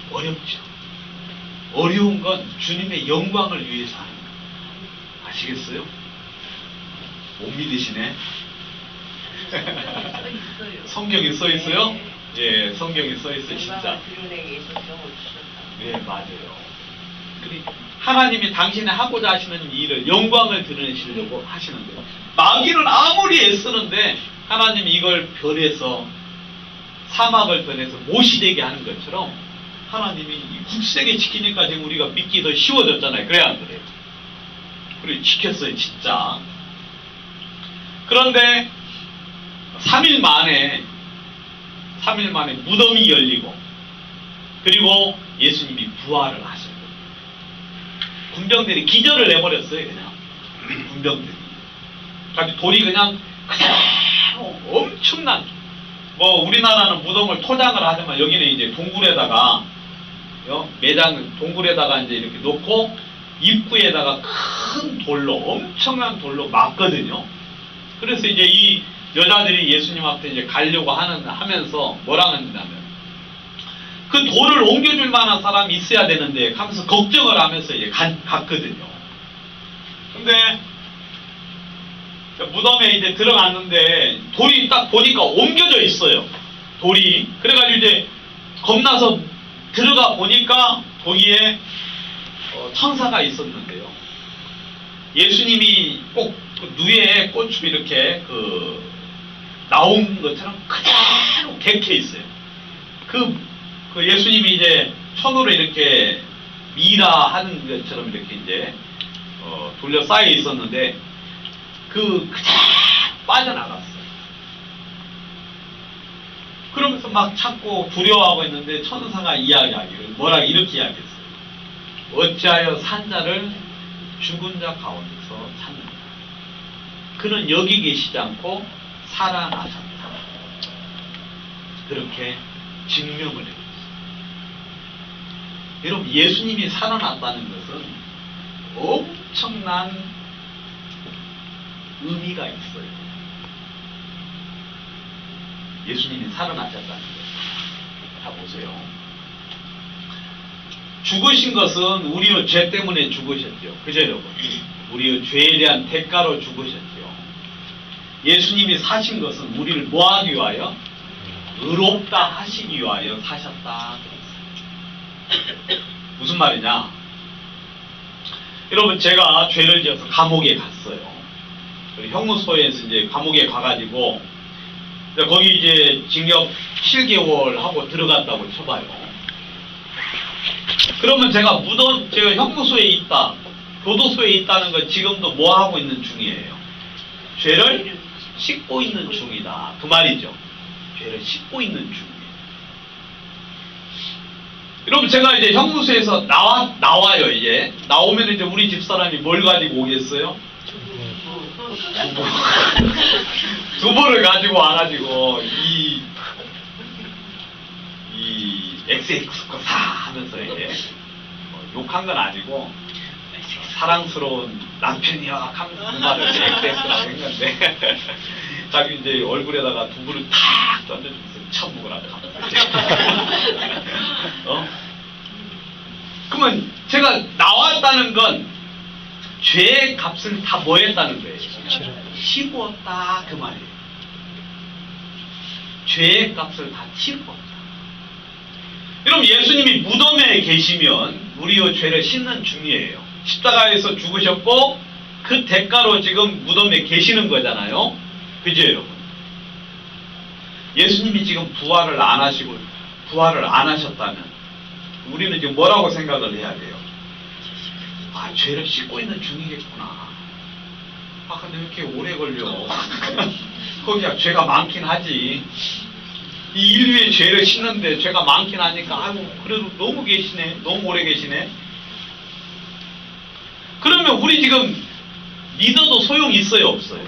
어렵죠. 어려운 건 주님의 영광을 위해서 하는 거예요. 아시겠어요? 못 믿으시네. 성경에 써 있어요? 네. 예, 성경에 써 있어요, 진짜. 네, 맞아요. 하나님이 당신이 하고자 하시는 일을 영광을 드러내시려고 하시는 거예요. 마귀는 아무리 애쓰는데 하나님이 이걸 변해서 사막을 변해서 못이 되게 하는 것처럼 하나님이 굳세게 지키니까 지금 우리가 믿기 더 쉬워졌잖아요. 그래야 안 그래요? 그래 지켰어요 진짜. 그런데 3일 만에 무덤이 열리고 그리고 예수님이 부활을 하신 거예요. 군병들이 기절을 내버렸어요. 그냥 군병들이. 그래서 돌이 그냥 엄청난 뭐 우리나라는 무덤을 토장을 하지만 여기는 이제 동굴에다가 동굴에다가 이제 이렇게 놓고 입구에다가 큰 돌로 엄청난 돌로 막거든요. 그래서 이제 이 여자들이 예수님 앞에 이제 가려고 하면서 뭐라 하냐면 그 돌을 옮겨줄 만한 사람이 있어야 되는데 하면서 걱정을 하면서 이제 갔거든요. 근데 무덤에 이제 들어갔는데 돌이 딱 보니까 옮겨져 있어요. 돌이. 그래가지고 이제 겁나서 들어가 보니까 거기에 천사가 있었는데요. 예수님이 꼭 그 누에 꽃춤 이렇게 나온 것처럼 그대로 객해 있어요. 그 예수님이 이제 천으로 이렇게 미라 하는 것처럼 이렇게 이제 둘러싸여 있었는데 그대로 빠져나갔어요. 그러면서 막 찾고 두려워하고 있는데 천사가 이야기하기를 뭐라 이렇게 이야기했어요. 어찌하여 산자를 죽은 자 가운데서 찾는가. 그는 여기 계시지 않고 살아나셨다. 그렇게 증명을 해줬어요. 여러분, 예수님이 살아났다는 것은 엄청난 의미가 있어요. 예수님이 살아나셨다는 것. 자, 보세요. 죽으신 것은 우리의 죄 때문에 죽으셨죠. 그죠, 여러분? 우리의 죄에 대한 대가로 죽으셨죠. 예수님이 사신 것은 우리를 뭐하기 위하여? 의롭다 하시기 위하여 사셨다. 무슨 말이냐? 여러분, 제가 죄를 지어서 감옥에 갔어요. 형무소에서 이제 감옥에 가가지고, 거기 이제 징역 7개월 하고 들어갔다고 쳐봐요. 그러면 제가 형무소에 있다, 교도소에 있다는 건 지금도 뭐 하고 있는 중이에요? 죄를 씻고 있는 중이다. 그 말이죠. 죄를 씻고 있는 중이에요. 여러분, 제가 이제 형무소에서 나와요, 이제. 나오면 이제 우리 집사람이 뭘 가지고 오겠어요? 두부를 가지고 와가지고, XX 거 사 하면서 이제, 욕한 건 아니고, 사랑스러운 남편이야 하면서 그 말을 XX라고 했는데, 자기 이제 얼굴에다가 두부를 탁 던져주면서 처먹으라고 하면서. 그러면 제가 나왔다는 건 죄의 값을 다 뭐 했다는 거예요? 치루었다, 그 말이에요. 죄의 값을 다 치루었다. 여러분, 예수님이 무덤에 계시면 우리의 죄를 씻는 중이에요. 십자가에서 죽으셨고 그 대가로 지금 무덤에 계시는 거잖아요. 그죠, 여러분? 예수님이 지금 부활을 안 하셨다면 우리는 지금 뭐라고 생각을 해야 돼요? 아, 죄를 씻고 있는 중이겠구나. 아, 근데 왜 이렇게 오래 걸려? 거기야 죄가 많긴 하지. 이 인류의 죄를 씻는데 죄가 많긴 하니까, 아이고, 그래도 너무 계시네. 너무 오래 계시네. 그러면 우리 지금 믿어도 소용 있어요, 없어요?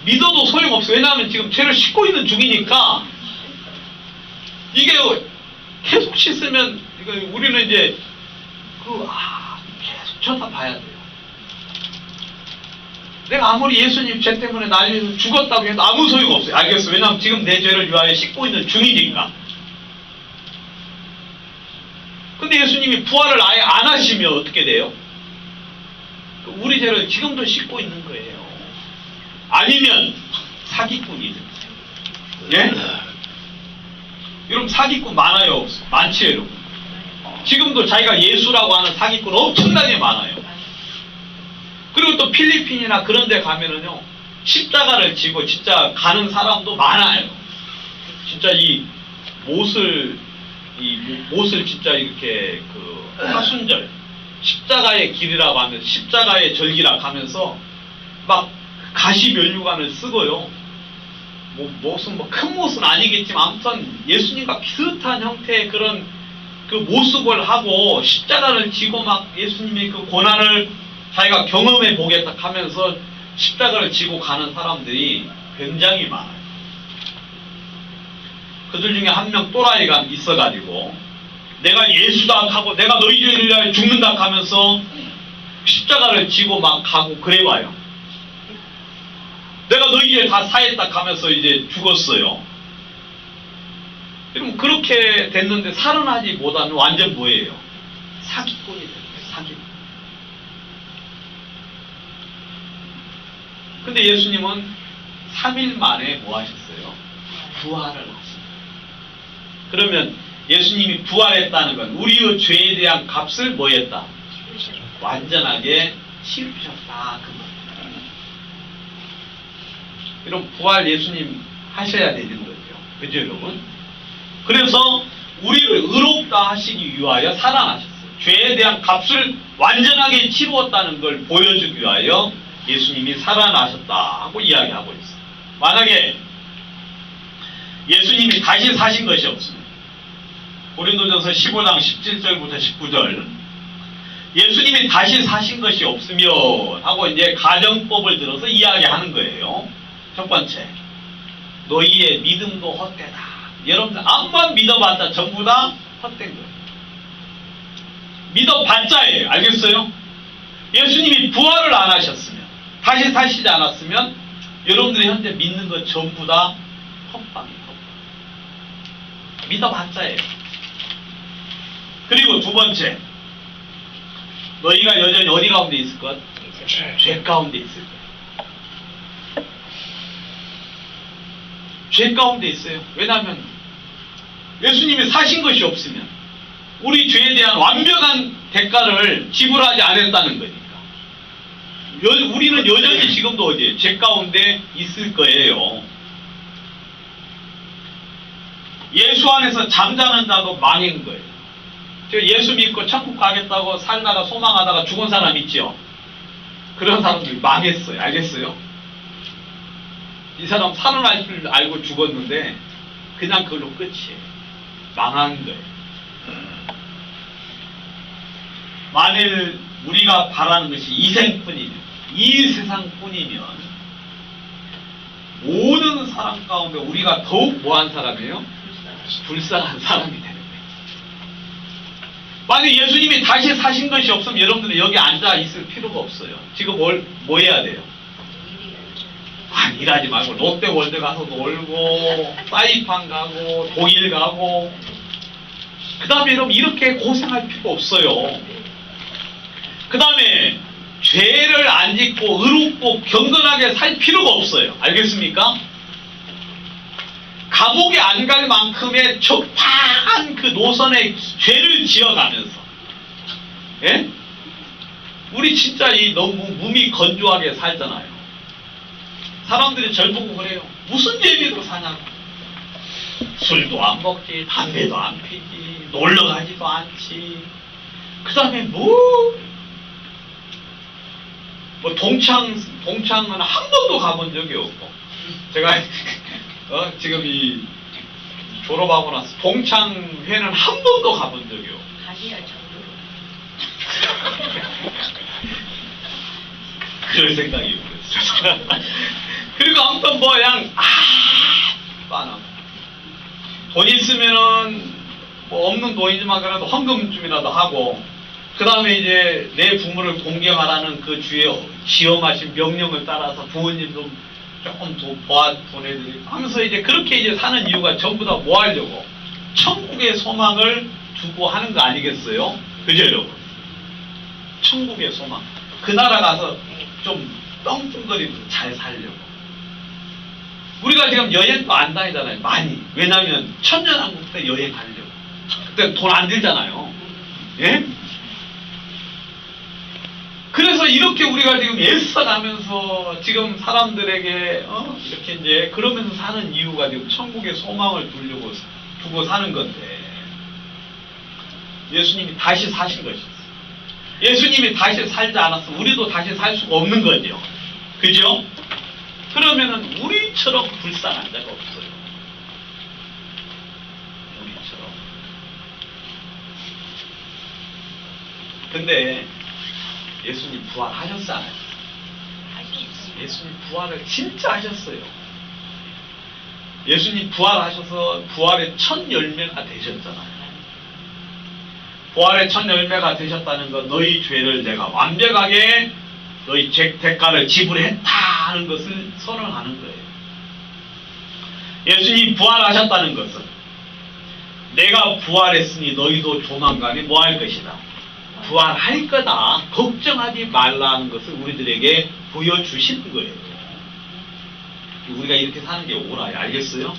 믿어도 소용없어요. 왜냐하면 지금 죄를 씻고 있는 중이니까, 이게 계속 씻으면, 우리는 이제, 계속 쳐다봐야 돼요. 내가 아무리 예수님 죄 때문에 난리에서 죽었다고 해도 아무 소용없어요. 알겠어요? 왜냐하면 지금 내 죄를 위하여 씻고 있는 중이니까. 근데 예수님이 부활을 아예 안 하시면 어떻게 돼요? 우리 죄를 지금도 씻고 있는 거예요. 아니면 사기꾼이 돼요. 예? 여러분, 사기꾼 많아요, 없어요? 많지요, 여러분? 지금도 자기가 예수라고 하는 사기꾼 엄청나게 많아요. 그리고 또 필리핀이나 그런 데 가면은요, 십자가를 지고 진짜 가는 사람도 많아요. 진짜 못을 진짜 이렇게 사순절, 십자가의 길이라고 하면서, 십자가의 절기라고 하면서 막 가시면류관을 쓰고요. 무슨 큰 못은 아니겠지만 아무튼 예수님과 비슷한 형태의 그런 그 모습을 하고 십자가를 지고 막 예수님의 그 고난을 자기가 경험해 보겠다 하면서 십자가를 지고 가는 사람들이 굉장히 많아요. 그들 중에 한 명 또라이가 있어가지고 내가 예수다 하고 내가 너희 죄를 위하여 죽는다 하면서 십자가를 지고 막 가고 그래봐요. 내가 너희 죄를 다 사했다 하면서 이제 죽었어요. 여러분, 그렇게 됐는데 살아나지 못하면 완전 뭐예요? 사기꾼이 돼요. 사기꾼. 근데 예수님은 3일 만에 뭐 하셨어요? 부활을 하셨어요. 그러면 예수님이 부활했다는 건 우리의 죄에 대한 값을 뭐 했다? 완전하게 치르셨다. 그 말. 여러분, 부활 예수님 하셔야 되는 거죠. 그죠, 여러분? 그래서 우리를 의롭다 하시기 위하여 살아나셨어요. 죄에 대한 값을 완전하게 치루었다는 걸 보여주기 위하여 예수님이 살아나셨다 하고 이야기하고 있어요. 만약에 예수님이 다시 사신 것이 없으면, 고린도전서 15장 17절부터 19절, 예수님이 다시 사신 것이 없으면 하고 이제 가정법을 들어서 이야기하는 거예요. 첫 번째, 너희의 믿음도 헛되다. 여러분들 암만 믿어봤자 전부 다 헛된 거예요. 믿어봤자예요. 알겠어요? 예수님이 부활을 안 하셨으면, 다시 사시지 않았으면 여러분들이 현재 믿는 것 전부 다 헛방이에요. 믿어봤자예요. 그리고 두 번째, 너희가 여전히 어디 가운데 있을 것? 죄 가운데 있을 거예요. 죄 가운데 있어요. 왜냐하면 예수님이 사신 것이 없으면 우리 죄에 대한 완벽한 대가를 지불하지 않았다는 거니까. 우리는 여전히 지금도 어디에 죄 가운데 있을 거예요. 예수 안에서 잠자는 자도 망인 거예요. 예수 믿고 천국 가겠다고 살다가 소망하다가 죽은 사람 있죠. 그런 사람들이 망했어요. 알겠어요? 이 사람 살아날 줄 알고 죽었는데 그냥 그걸로 끝이에요. 망한 거예요. 만일 우리가 바라는 것이 이 생뿐이면, 이 세상뿐이면 모든 사람 가운데 우리가 더욱 뭐한 사람이에요? 불쌍한 사람이 되는 거예요. 만약 예수님이 다시 사신 것이 없으면 여러분들은 여기 앉아 있을 필요가 없어요. 지금 뭐 해야 돼요? 일하지 말고 롯데월드 가서 놀고 사이판 가고 독일 가고, 그 다음에 여러분 이렇게 고생할 필요 없어요. 그 다음에 죄를 안 짓고 의롭고 경건하게 살 필요가 없어요. 알겠습니까? 감옥에 안 갈 만큼의 적당한 그 노선에 죄를 지어가면서, 예? 우리 진짜 너무 몸이 건조하게 살잖아요. 사람들이 절 보고 그래요. 무슨 재미로 사냐고. 술도 안 먹지, 담배도 안 피지, 놀러 가지도 않지. 그 다음에 동창은 한 번도 가본 적이 없고, 제가 지금 이 졸업하고 나서 동창회는 한 번도 가본 적이 없고. 가시야 정도로. 그럴 생각이 그랬어요. 그리고 아무튼 그냥 돈 있으면은 없는 돈이지만 그래도 헌금쯤이라도 하고, 그 다음에 이제 내 부모를 공경하라는 그 주의 지엄하신 명령을 따라서 부모님도 조금 더 보내드리고 하면서 이제 그렇게 이제 사는 이유가 전부 다 뭐 하려고? 천국의 소망을 두고 하는 거 아니겠어요? 그죠, 여러분? 천국의 소망. 그 나라 가서 좀 떵뚱거리면서 잘 살려고. 우리가 지금 여행도 안 다니잖아요. 많이. 왜냐하면 천년왕국 때 여행하려고. 그때 돈 안 들잖아요. 예? 그래서 이렇게 우리가 지금 애써가면서 지금 사람들에게 이렇게 이제 그러면서 사는 이유가 지금 천국의 소망을 두고 사는 건데, 예수님이 다시 사신 것이었어요. 예수님이 다시 살지 않았으면 우리도 다시 살 수가 없는 거죠. 그죠? 그러면은 우리처럼 불쌍한 자가 없어요. 우리처럼. 근데 예수님 부활하셨잖아요. 예수님 부활을 진짜 하셨어요. 예수님 부활하셔서 부활의 첫 열매가 되셨잖아요. 부활의 첫 열매가 되셨다는 건 너희 죄를 내가 완벽하게 너희 죄 대가를 지불했다는 것을 선언하는 거예요. 예수님 부활하셨다는 것은 내가 부활했으니 너희도 조만간에 뭐 할 것이다? 부활할 거다. 걱정하지 말라는 것을 우리들에게 보여주시는 거예요. 우리가 이렇게 사는 게 옳아요. 알겠어요?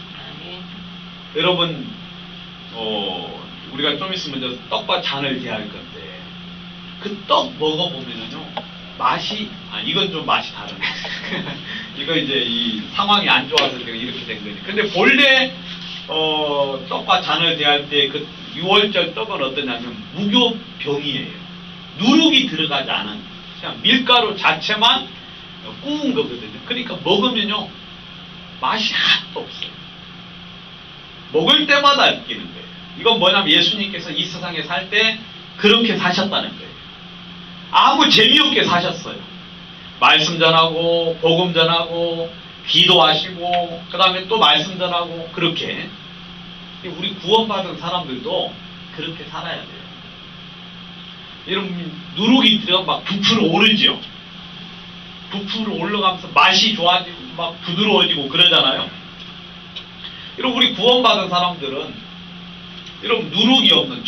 여러분, 우리가 좀 있으면 이제 떡과 잔을 대할 건데, 그 떡 먹어보면은요, 맛이, 이건 좀 맛이 다르네. 이거 이제 이 상황이 안 좋아서 제가 이렇게 된 거지. 근데 본래, 떡과 잔을 대할 때 그 6월절 떡은 어떠냐면 무교병이에요. 누룩이 들어가지 않은 그냥 밀가루 자체만 구운 거거든요. 그러니까 먹으면요 맛이 하나도 없어요. 먹을 때마다 느끼는 거예요. 이건 뭐냐면 예수님께서 이 세상에 살 때 그렇게 사셨다는 거예요. 아무 재미없게 사셨어요. 말씀 전하고 복음 전하고 기도하시고 그 다음에 또 말씀 전하고 그렇게. 우리 구원받은 사람들도 그렇게 살아야 돼요. 이런 누룩이 들어 막 부풀어 오르죠. 부풀어 올라가면서 맛이 좋아지고 막 부드러워지고 그러잖아요. 이런 우리 구원받은 사람들은 이런 누룩이 없는,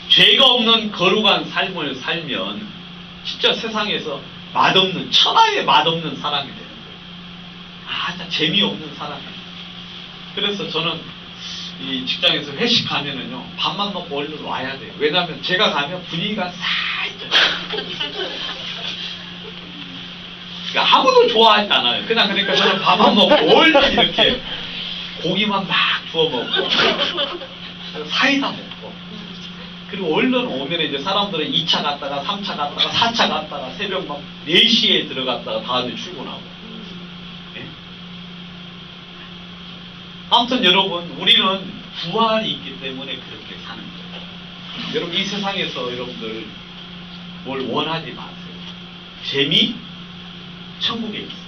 죄가 없는 거룩한 삶을 살면 진짜 세상에서 맛없는, 천하의 맛없는 사람이 되는 거예요. 진짜 재미없는 사람이에요. 그래서 저는 이 직장에서 회식하면은요, 밥만 먹고 얼른 와야 돼요. 왜냐하면 제가 가면 분위기가 살짝 그러니까 아무도 좋아하지 않아요. 그러니까 저는 밥만 먹고 얼른 이렇게 고기만 막 구워 먹고 사이다 먹고, 그리고 얼른 오면 이제 사람들은 2차 갔다가 3차 갔다가 4차 갔다가 새벽 막 4시에 들어갔다가 다음에 출근하고. 네? 아무튼 여러분, 우리는 부활이 있기 때문에 그렇게 사는 거예요. 여러분, 이 세상에서 여러분들 뭘 원하지 마세요. 재미? 천국에 있어요.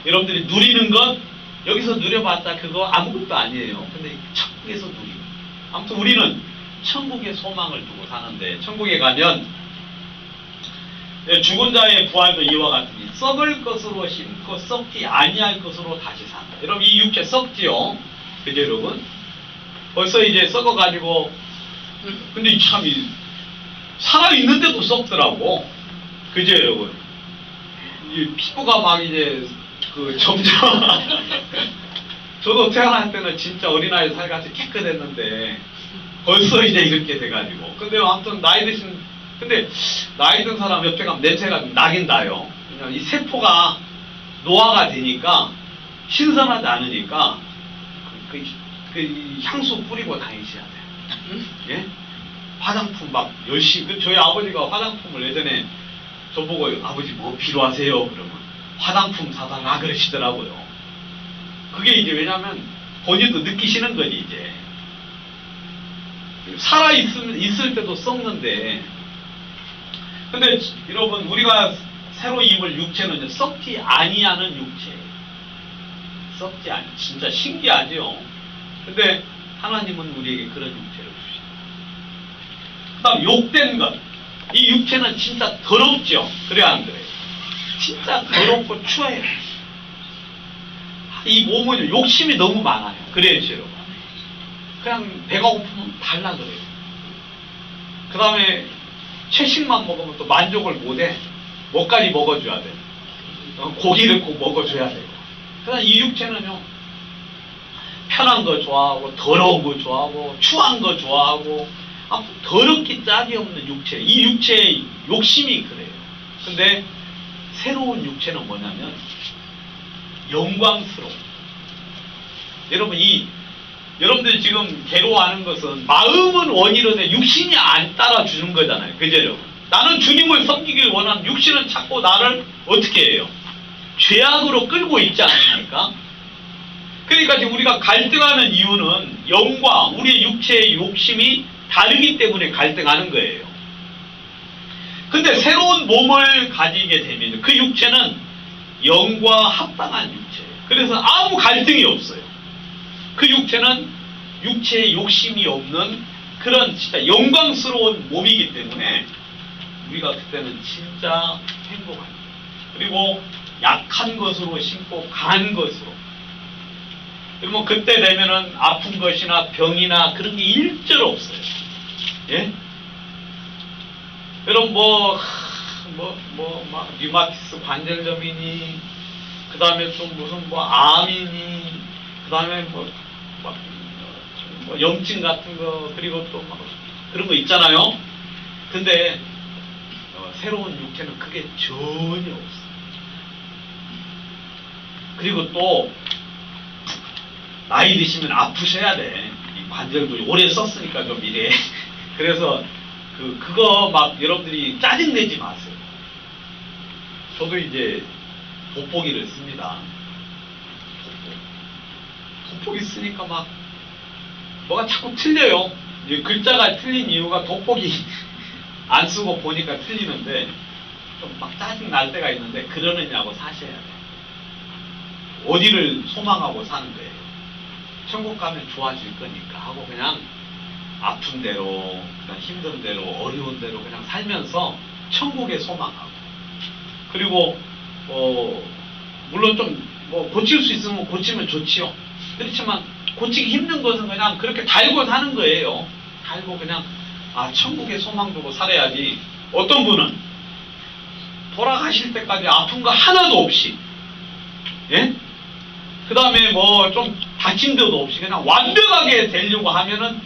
여러분들이 누리는 것, 여기서 누려봤자 그거 아무것도 아니에요. 근데 천국에서 누리고. 아무튼 우리는 천국의 소망을 두고 사는데, 천국에 가면 죽은 자의 부활도 이와 같으니 썩을 것으로 심고 썩지 아니할 것으로 다시 산다. 여러분, 이 육체 썩지요? 그죠 여러분? 벌써 이제 썩어가지고, 근데 참 살아있는데도 썩더라고. 그죠 여러분? 이 피부가 막 이제 점점 저도 태어날 때는 진짜 어린아이 살같이 깨끗했는데 벌써 이제 이렇게 돼가지고. 근데 아무튼 근데 나이 든 사람 옆에 가면 냄새가 나긴 나요. 그냥 이 세포가 노화가 되니까 신선하지 않으니까 그 향수 뿌리고 다니셔야 돼요. 예? 화장품 막 열심히, 저희 아버지가 화장품을 예전에 저보고 아버지 뭐 필요하세요? 그러면 화장품 사달라 그러시더라고요. 그게 이제 왜냐면 본인도 느끼시는 거지 이제. 살아있을 때도 썩는데, 근데 여러분, 우리가 새로 입을 육체는 썩지 아니하는 육체. 썩지 아니, 진짜 신기하죠? 근데 하나님은 우리에게 그런 육체를 주시죠. 그 다음 욕된 것. 이 육체는 진짜 더럽죠? 그래야 안 그래요? 진짜 더럽고 추해요. 이 몸은 욕심이 너무 많아요. 그래야지 여러분. 그냥 배가 고프면 달라 그래요. 그 다음에 채식만 먹으면 또 만족을 못해. 뭐까지 먹어줘야 돼. 고기를 꼭 먹어줘야 돼요. 그다음 이 육체는요, 편한 거 좋아하고 더러운 거 좋아하고 추한 거 좋아하고 더럽기 짝이 없는 육체. 이 육체의 욕심이 그래요. 근데 새로운 육체는 뭐냐면 영광스러운. 여러분들이 지금 괴로워하는 것은 마음은 원이로되 육신이 안 따라주는 거잖아요. 그죠 여러분? 나는 주님을 섬기길 원하는 육신은 자꾸 나를 어떻게 해요? 죄악으로 끌고 있지 않습니까? 그러니까 지금 우리가 갈등하는 이유는 영과 우리의 육체의 욕심이 다르기 때문에 갈등하는 거예요. 근데 새로운 몸을 가지게 되면 그 육체는 영과 합당한 육체예요. 그래서 아무 갈등이 없어요. 그 육체는 육체의 욕심이 없는 그런 진짜 영광스러운 몸이기 때문에 우리가 그때는 진짜 행복합니다. 그리고 약한 것으로 심고 강한 것으로. 그리고 그때 되면은 아픈 것이나 병이나 그런 게 일절 없어요. 예? 여러분 막 류마티스 관절염이니, 그 다음에 또 무슨 암이니, 그 다음에 염증 같은 거, 그리고 또 막 그런 거 있잖아요. 근데 새로운 육체는 그게 전혀 없어요. 그리고 또 나이 드시면 아프셔야 돼. 이 관절도 오래 썼으니까 좀 이래. 그래서 그거 막 여러분들이 짜증내지 마세요. 저도 이제 돋보기를 씁니다. 돋보기 쓰니까 막 뭐가 자꾸 틀려요. 글자가 틀린 이유가 돋보기 안 쓰고 보니까 틀리는데 좀 막 짜증 날 때가 있는데, 그러느냐고 사셔야 돼요. 어디를 소망하고 사는 거예요. 천국 가면 좋아질 거니까 하고 그냥 아픈 대로, 그냥 힘든 대로, 어려운 대로 그냥 살면서 천국에 소망하고, 그리고 물론 좀 뭐 고칠 수 있으면 고치면 좋지요. 그렇지만 고치기 힘든 것은 그냥 그렇게 달고 사는 거예요. 달고 그냥 천국에 소망 두고 살아야지. 어떤 분은 돌아가실 때까지 아픈 거 하나도 없이, 예? 그 다음에 뭐 좀 다친 데도 없이 그냥 완벽하게 되려고 하면은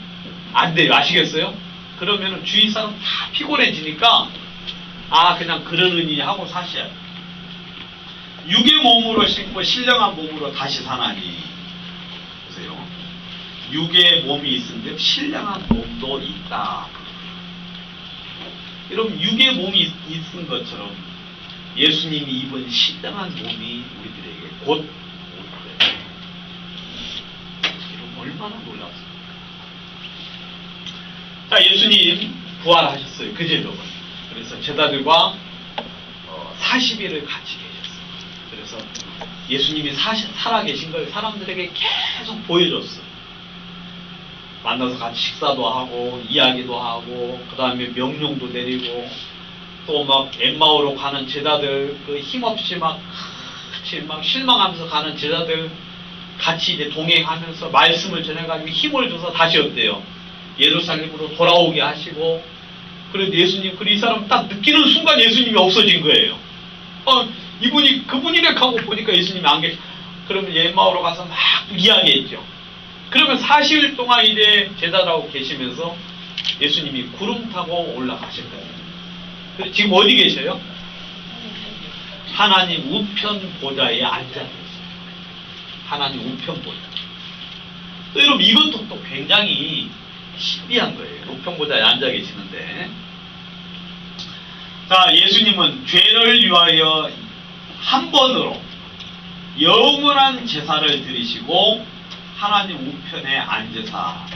안 돼요. 아시겠어요? 그러면은 주위 사람 다 피곤해지니까 그냥 그러느니 하고 사셔야 돼요. 육의 몸으로 신고 신령한 몸으로 다시 사나니. 보세요. 육의 몸이 있은데 신령한 몸도 있다. 여러분, 육의 몸이 있은 것처럼 예수님이 입은 신령한 몸이 우리들에게 곧 올 거예요. 여러분, 얼마나 놀랍습니까? 자, 예수님 부활하셨어요. 그죠, 여러분? 그래서 제자들과 40일을 같이 계셨어요. 그래서 예수님이 살아계신 걸 사람들에게 계속 보여줬어요. 만나서 같이 식사도 하고 이야기도 하고, 그 다음에 명령도 내리고, 또 막 엠마오로 가는 제자들, 그 힘없이 막 실망하면서 가는 제자들 같이 이제 동행하면서 말씀을 전해가지고 힘을 줘서 다시 어때요? 예루살렘으로 돌아오게 하시고. 그래도 예수님, 이 사람 딱 느끼는 순간 예수님이 없어진 거예요. 이분이 그분이래 하고 보니까 예수님이 안 계셔. 그러면 엠마오로 가서 막 이야기했죠. 그러면 40일 동안 이제 제자라고 계시면서 예수님이 구름 타고 올라가실 거예요. 그리고 지금 어디 계셔요? 하나님 우편 보좌에 앉아 계세요. 하나님 우편 보좌. 또 여러분, 이것도 또 굉장히 신비한 거예요. 우편 보좌에 앉아 계시는데, 자, 예수님은 죄를 위하여 한 번으로 영원한 제사를 드리시고 하나님 우편에 앉으사.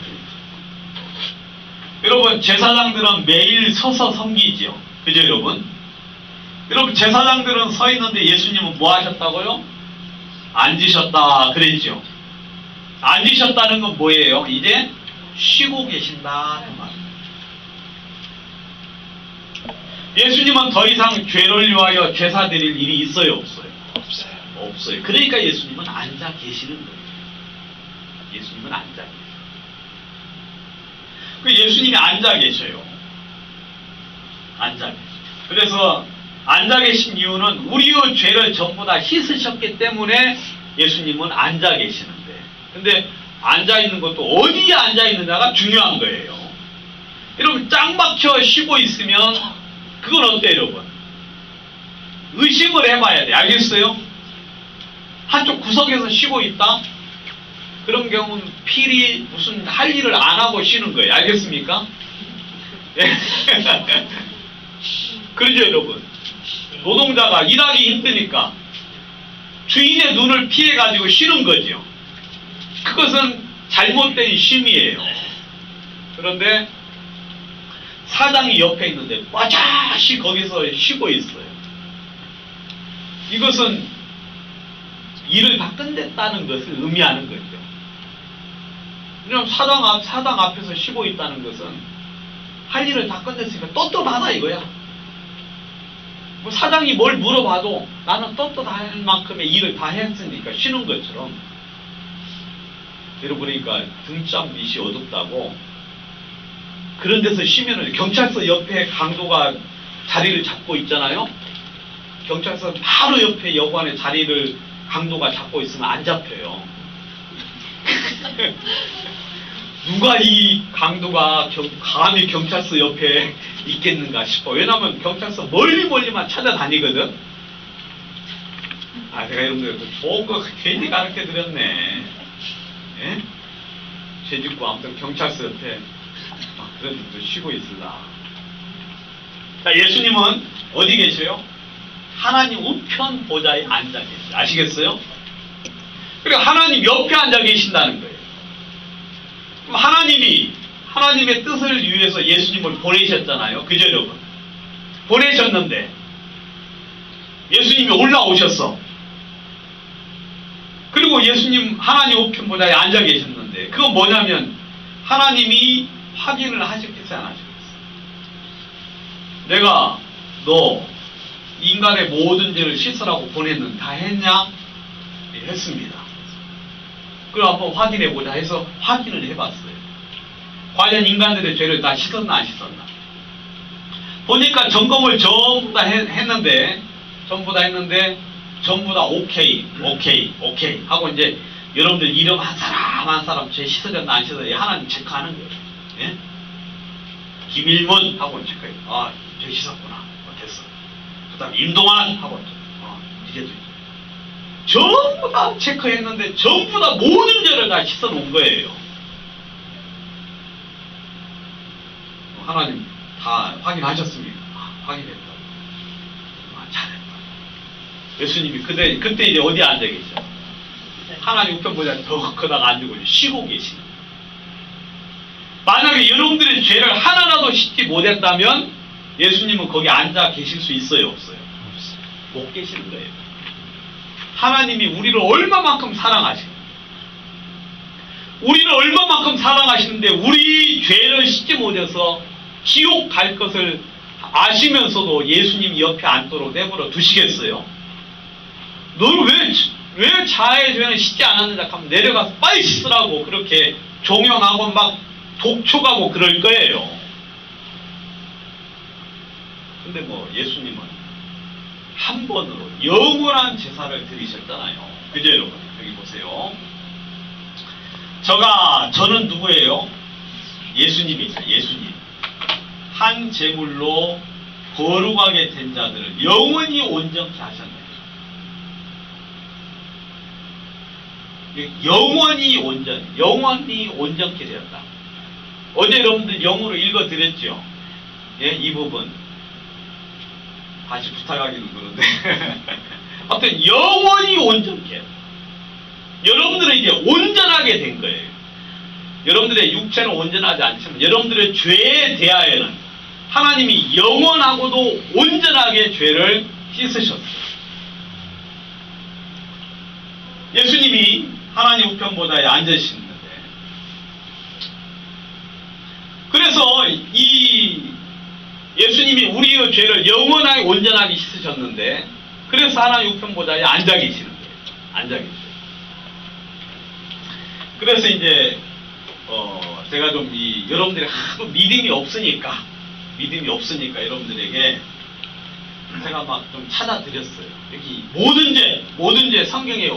여러분, 제사장들은 매일 서서 섬기지요. 그죠, 여러분? 여러분, 제사장들은 서 있는데 예수님은 뭐 하셨다고요? 앉으셨다 그랬죠. 앉으셨다는 건 뭐예요? 이제 쉬고 계신다는 말입니다. 예수님은 더 이상 죄를 위하여 제사 드릴 일이 있어요, 없어요? 없어요. 그러니까 예수님은 앉아 계시는 거예요. 예수님은 앉아 계세요. 예수님이 앉아 계셔요. 앉아 계세요. 그래서 앉아 계신 이유는 우리의 죄를 전부 다 씻으셨기 때문에 예수님은 앉아 계시는데, 근데 앉아 있는 것도 어디에 앉아 있느냐가 중요한 거예요. 여러분, 짱 박혀 쉬고 있으면 그건 어때요, 여러분? 의심을 해봐야 돼. 알겠어요? 한쪽 구석에서 쉬고 있다? 그런 경우는 필히 무슨 할 일을 안 하고 쉬는 거예요. 알겠습니까? 그러죠, 여러분? 노동자가 일하기 힘드니까 주인의 눈을 피해가지고 쉬는 거죠. 그것은 잘못된 쉼이에요. 그런데 사장이 옆에 있는데 빠자시 거기서 쉬고 있어요. 이것은 일을 다 끝냈다는 것을 의미하는 거죠. 왜냐하면 사장 앞에서 쉬고 있다는 것은 할 일을 다 끝냈으니까 떳떳하다 이거야. 뭐 사장이 뭘 물어봐도 나는 떳떳할 만큼의 일을 다 했으니까 쉬는 것처럼. 여러분, 그러니까 등짝 밑이 어둡다고 그런 데서 쉬면은, 경찰서 옆에 강도가 자리를 잡고 있잖아요. 경찰서 바로 옆에 여관에 자리를 강도가 잡고 있으면 안 잡혀요. 누가 이 강도가 감히 경찰서 옆에 있겠는가 싶어. 왜냐면 경찰서 멀리만 찾아다니거든. 제가 여러분들 좋은 거 괜히 가르쳐 드렸네. 예? 죄짓고 아무튼 경찰서 옆에 그런 분도 쉬고 있으라. 자, 예수님은 어디 계셔요? 하나님 우편 보좌에 앉아 계세요. 아시겠어요? 그리고 하나님 옆에 앉아 계신다는 거예요. 그럼 하나님의 뜻을 위해서 예수님을 보내셨잖아요. 그죠, 여러분? 보내셨는데 예수님이 올라오셨어. 그리고 예수님 하나님 우편 보좌에 앉아 계셨는데, 그건 뭐냐면 하나님이 확인을 하셨겠어요, 안 하셨겠어요? 내가 너 인간의 모든 죄를 씻으라고 보냈는데 다 했냐? 네, 했습니다. 그럼 한번 확인해보자 해서 확인을 해봤어요. 과연 인간들의 죄를 다 씻었나 안 씻었나? 보니까 점검을 전부 다 했는데 전부 다 오케이 하고 이제 여러분들 이름 한 사람 죄 씻어졌나 안 씻어졌나 하나님 체크하는 거예요. 예? 김일문 하고 체크해요. 아, 죄 씻었구나. 됐어. 그 다음 임동환 하고 이제 전부 다 체크했는데 전부 다 모든 죄를 다 씻어놓은 거예요. 하나님 다 확인하셨습니까? 확인했다. 잘했다. 예수님이 그때 이제 어디에 앉아 계셔? 하나님 우편보다 더 크다가 앉고 쉬고 계시는 거예요. 만약에 여러분들의 죄를 하나라도 씻지 못했다면 예수님은 거기 앉아 계실 수 있어요, 없어요? 못 계시는 거예요. 하나님이 우리를 얼마만큼 사랑하시는데 우리를 얼마만큼 사랑하시는데 우리 죄를 씻지 못해서 지옥 갈 것을 아시면서도 예수님 옆에 앉도록 내버려 두시겠어요? 너를 왜 자의 죄는 씻지 않았느냐 하면 내려가서 빨리 씻으라고 그렇게 종용하고 막 독촉하고 그럴 거예요. 근데 뭐 예수님은 한 번으로 영원한 제사를 드리셨잖아요. 그죠 여러분? 여기 보세요. 저는 누구예요? 예수님이죠. 예수님. 한 제물로 거룩하게 된 자들을 영원히 온전케 하셨네요. 영원히 온전케 되었다. 어제 여러분들 영어로 읽어드렸죠? 예, 이 부분. 다시 부탁하기는 그런데. 아무튼 영원히 온전케. 여러분들은 이제 온전하게 된 거예요. 여러분들의 육체는 온전하지 않지만 여러분들의 죄에 대하여는 하나님이 영원하고도 온전하게 죄를 씻으셨어요. 예수님이 하나님 우편보다에 앉으시는데 그래서 이 예수님이 우리의 죄를 영원하게 온전하게 씻으셨는데 그래서 하나님 우편보다에 앉아 계시는 거예요. 앉아 계세요. 그래서 이제 제가 좀 여러분들이 하도 믿음이 없으니까 여러분들에게 제가 막 좀 찾아드렸어요. 여기 모든 죄 성경에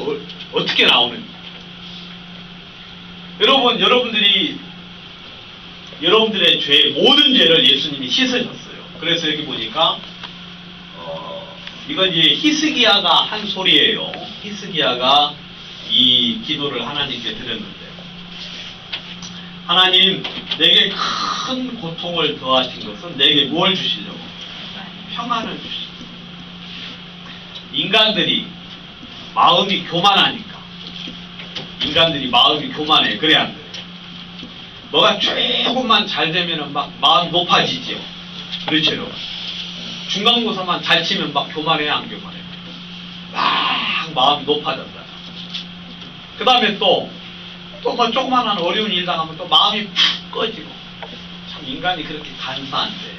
어떻게 나오는지. 여러분들의 죄, 모든 죄를 예수님이 씻으셨어요. 그래서 여기 보니까 이건 이제 히스기야가 한 소리예요. 히스기야가 이 기도를 하나님께 드렸는데 하나님 내게 큰 고통을 더하신 것은 내게 뭘 주시려고? 평안을 주시죠. 인간들이 마음이 교만하니까 인간들이 마음이 교만해. 그래 안 돼. 뭐가 조금만 잘 되면은 막 마음이 높아지지요. 그렇죠 여러분. 중간고사만 잘 치면 막 교만해 안 교만해? 막 마음이 높아졌다. 그 다음에 또 뭐 조그만한 어려운 일 당하면 또 마음이 푹 꺼지고. 참 인간이 그렇게 간사한데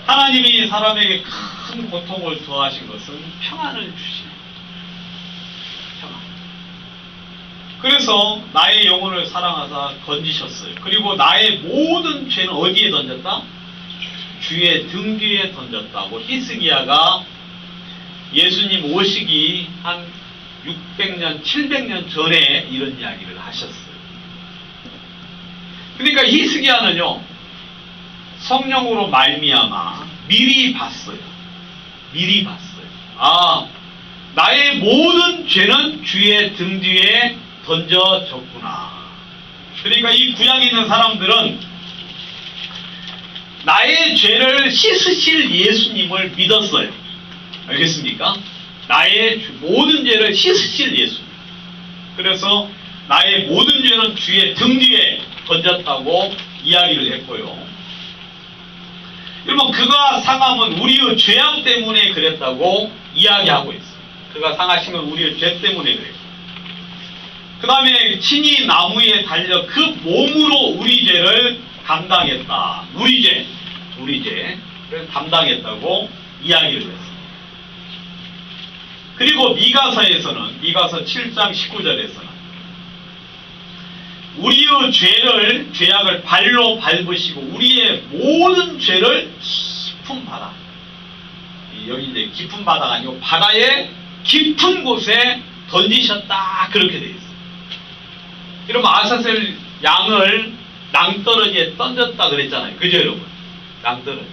하나님이 사람에게 큰 고통을 더하신 것은 평안을 주시는 평안. 그래서 나의 영혼을 사랑하사 건지셨어요. 그리고 나의 모든 죄는 어디에 던졌다? 주의 등 뒤에 던졌다고 히스기야가 예수님 오시기 한 600년, 700년 전에 이런 이야기를 하셨어요. 그러니까 히스기야는요 성령으로 말미암아 미리 봤어요. 아, 나의 모든 죄는 주의 등 뒤에 던져졌구나. 그러니까 이 구약에 있는 사람들은 나의 죄를 씻으실 예수님을 믿었어요. 알겠습니까? 나의 모든 죄를 씻으실 예수님. 그래서 나의 모든 죄는 주의 등 뒤에 던졌다고 이야기를 했고요. 여러분 그가 상함은 우리의 죄악 때문에 그랬다고 이야기하고 있어요. 그가 상하심은 우리의 죄 때문에 그랬어요. 그 그 다음에 친히 나무에 달려 그 몸으로 우리 죄를 감당했다. 우리 죄를 감당했다고 이야기를 했습니다. 그리고 미가서에서는, 미가서 7장 19절에서는 우리의 죄악을 발로 밟으시고 우리의 모든 죄를 깊은 바다, 여기 이제 깊은 바다가 아니고 바다의 깊은 곳에 던지셨다, 그렇게 되어 있어요. 이러면 아사셀 양을 낭떠러지에 던졌다 그랬잖아요. 그죠, 여러분? 낭떠러지.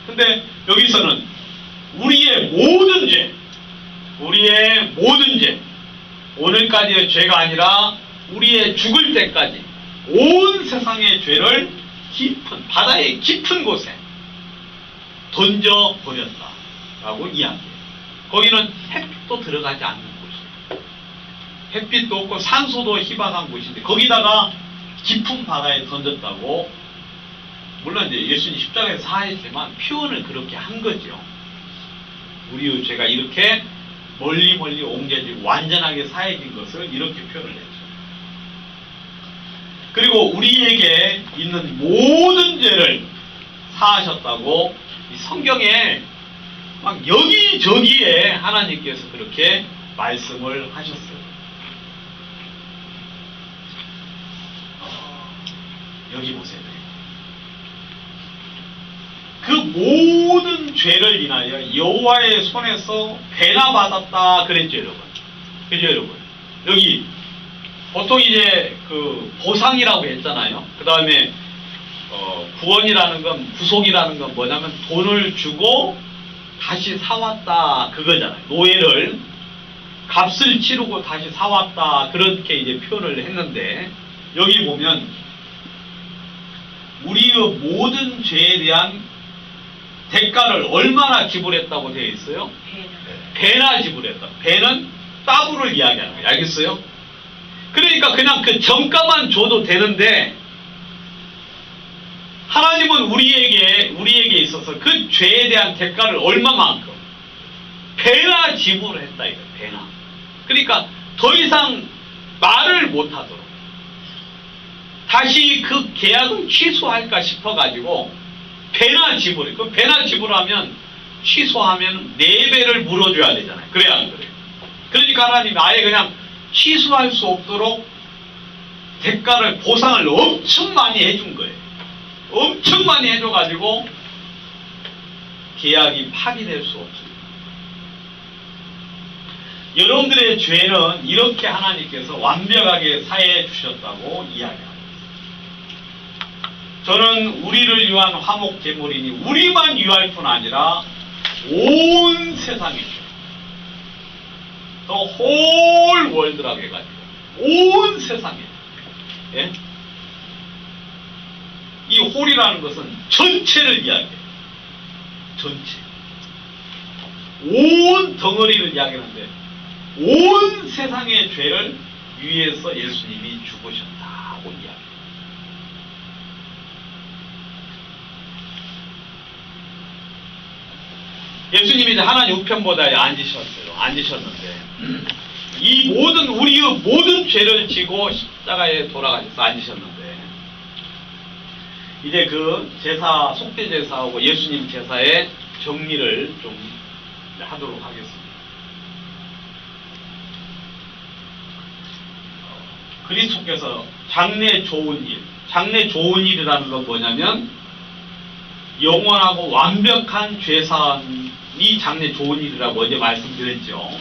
근데 여기서는 우리의 모든 죄, 오늘까지의 죄가 아니라 우리의 죽을 때까지 온 세상의 죄를 깊은, 바다의 깊은 곳에 던져버렸다라고 이야기해요. 거기는 햇빛도 들어가지 않는 곳이에요. 햇빛도 없고 산소도 희박한 곳인데 거기다가 깊은 바다에 던졌다고, 물론 이제 예수님 십자가에서 사했지만 표현을 그렇게 한 거죠. 우리의 죄가 이렇게 멀리 옮겨지고 완전하게 사해진 것을 이렇게 표현을 했죠. 그리고 우리에게 있는 모든 죄를 사하셨다고 이 성경에 막 여기저기에 하나님께서 그렇게 말씀을 하셨어요. 여기 보세요. 그 모든 죄를 인하여 여호와의 손에서 배나 받았다 그랬죠, 여러분. 그죠, 여러분? 여기 보통 이제 그 보상이라고 했잖아요. 그 다음에 구원이라는 건, 구속이라는 건 뭐냐면 돈을 주고 다시 사왔다 그거잖아요. 노예를 값을 치르고 다시 사왔다, 그렇게 이제 표현을 했는데, 여기 보면 우리의 모든 죄에 대한 대가를 얼마나 지불했다고 되어 있어요? 배나 지불했다. 배는 따블을 이야기하는 거예요. 알겠어요? 그러니까 그냥 그 정가만 줘도 되는데, 하나님은 우리에게 있어서 그 죄에 대한 대가를 얼마만큼 배나 지불했다 이거예요. 배나. 그러니까 더 이상 말을 못하도록 다시 그 계약을 취소할까 싶어가지고 배나 지불해. 그 배나 지불하면 취소하면 4배를 물어줘야 되잖아요. 그래야 안 그래요? 그러니까 하나님이 아예 그냥 취소할 수 없도록 대가를, 보상을 엄청 많이 해준 거예요. 엄청 많이 해줘가지고 계약이 파기될 수 없습니다. 여러분들의 죄는 이렇게 하나님께서 완벽하게 사해 주셨다고 이야기합니다. 저는 우리를 위한 화목 제물이니 우리만 위할 뿐 아니라 온 세상의 죄, 더 홀 월드라고 해가지고 온 세상의 죄, 예? 이 홀이라는 것은 전체를 이야기해요. 전체. 온 덩어리를 이야기하는데 온 세상의 죄를 위해서 예수님이 죽으셨다고 이야기해요. 예수님이 이제 하나님 우편보다에 앉으셨는데 이 모든, 우리의 모든 죄를 지고 십자가에 돌아가셔서 앉으셨는데, 이제 그 제사, 속죄 제사하고 예수님 제사의 정리를 좀 하도록 하겠습니다. 그리스도께서 장래 좋은 일이라는 건 뭐냐면 영원하고 완벽한 죄사함이 장래 좋은 일이라고 어제 말씀드렸죠.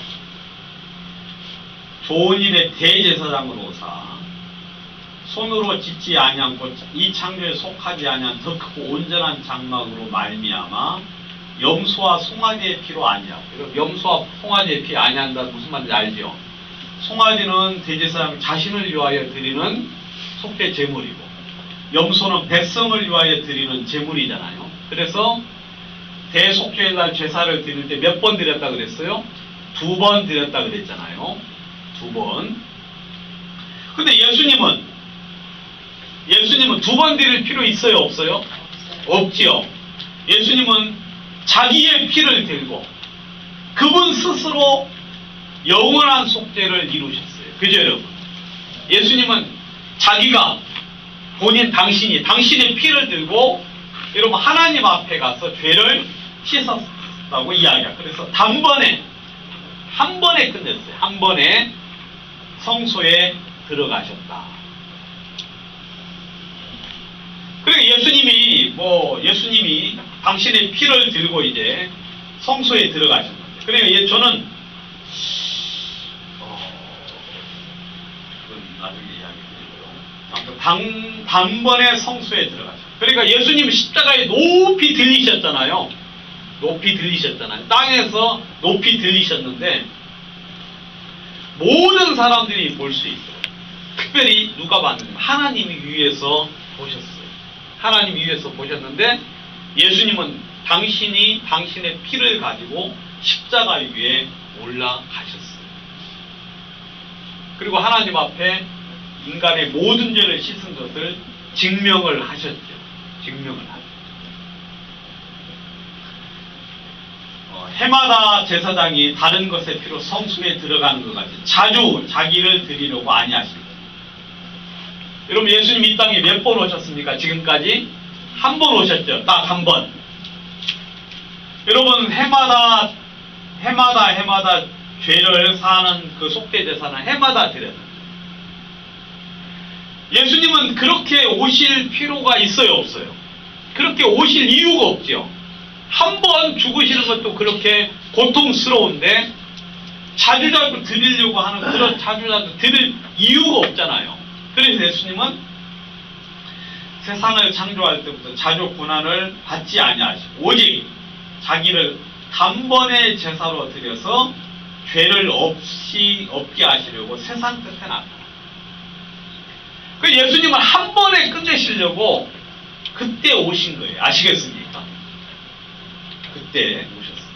좋은 일의 대제사장으로서 손으로 짓지 아니하고 이 창조에 속하지 아니한 더 크고 온전한 장막으로 말미암아 염소와 송아지의 피로 아니하고, 염소와 송아지의 피 아니한다 무슨 말인지 알죠? 송아지는 대제사장 자신을 위하여 드리는 속죄 제물이고, 염소는 백성을 위하여 드리는 제물이잖아요. 그래서 대속죄날 제사를 드릴 때 몇 번 드렸다 그랬어요? 2번 드렸다 그랬잖아요. 2번. 근데 예수님은 2번 드릴 필요 있어요, 없어요? 없지요. 예수님은 자기의 피를 들고 그분 스스로 영원한 속죄를 이루셨어요. 그죠, 여러분? 예수님은 자기가 당신의 피를 들고 여러분 하나님 앞에 가서 죄를 씻었다고 이야기해요. 그래서 한 번에 끝냈어요. 한 번에 성소에 들어가셨다. 그리고 예수님이 당신의 피를 들고 이제 성소에 들어가셨는데, 그러니까 저는 그건 나중에 이야기드리고요. 단번에 성소에 들어가셨어요. 그러니까 예수님은 십자가에 높이 들리셨잖아요. 땅에서 높이 들리셨는데 모든 사람들이 볼 수 있어요. 특별히 누가 봤느냐? 하나님이 위에서 보셨어요. 하나님이 위에서 보셨는데 예수님은 당신의 피를 가지고 십자가 위에 올라가셨어요. 그리고 하나님 앞에 인간의 모든 죄를 씻은 것을 증명을 하셨죠. 해마다 제사장이 다른 것의 피로 성소에 들어가는 것 같이 자주 자기를 드리려고 아니하십니다. 여러분, 예수님 이 땅에 몇 번 오셨습니까? 지금까지 한 번 오셨죠. 딱 한 번. 여러분, 해마다 죄를 사하는 그 속죄 제사는 해마다 드려요. 예수님은 그렇게 오실 필요가 있어요, 없어요? 그렇게 오실 이유가 없죠. 한 번 죽으시는 것도 그렇게 고통스러운데 자주자주 드리려고 하는 그런 자주자주 드릴 이유가 없잖아요. 그래서 예수님은 세상을 창조할 때부터 자주 고난을 받지 아니하시고 오직 자기를 단번에 제사로 드려서 죄를 없게 하시려고 세상 끝에 나타나요. 그 예수님은 한 번에 끝내시려고 그때 오신 거예요. 아시겠습니까? 그때 오셨어요.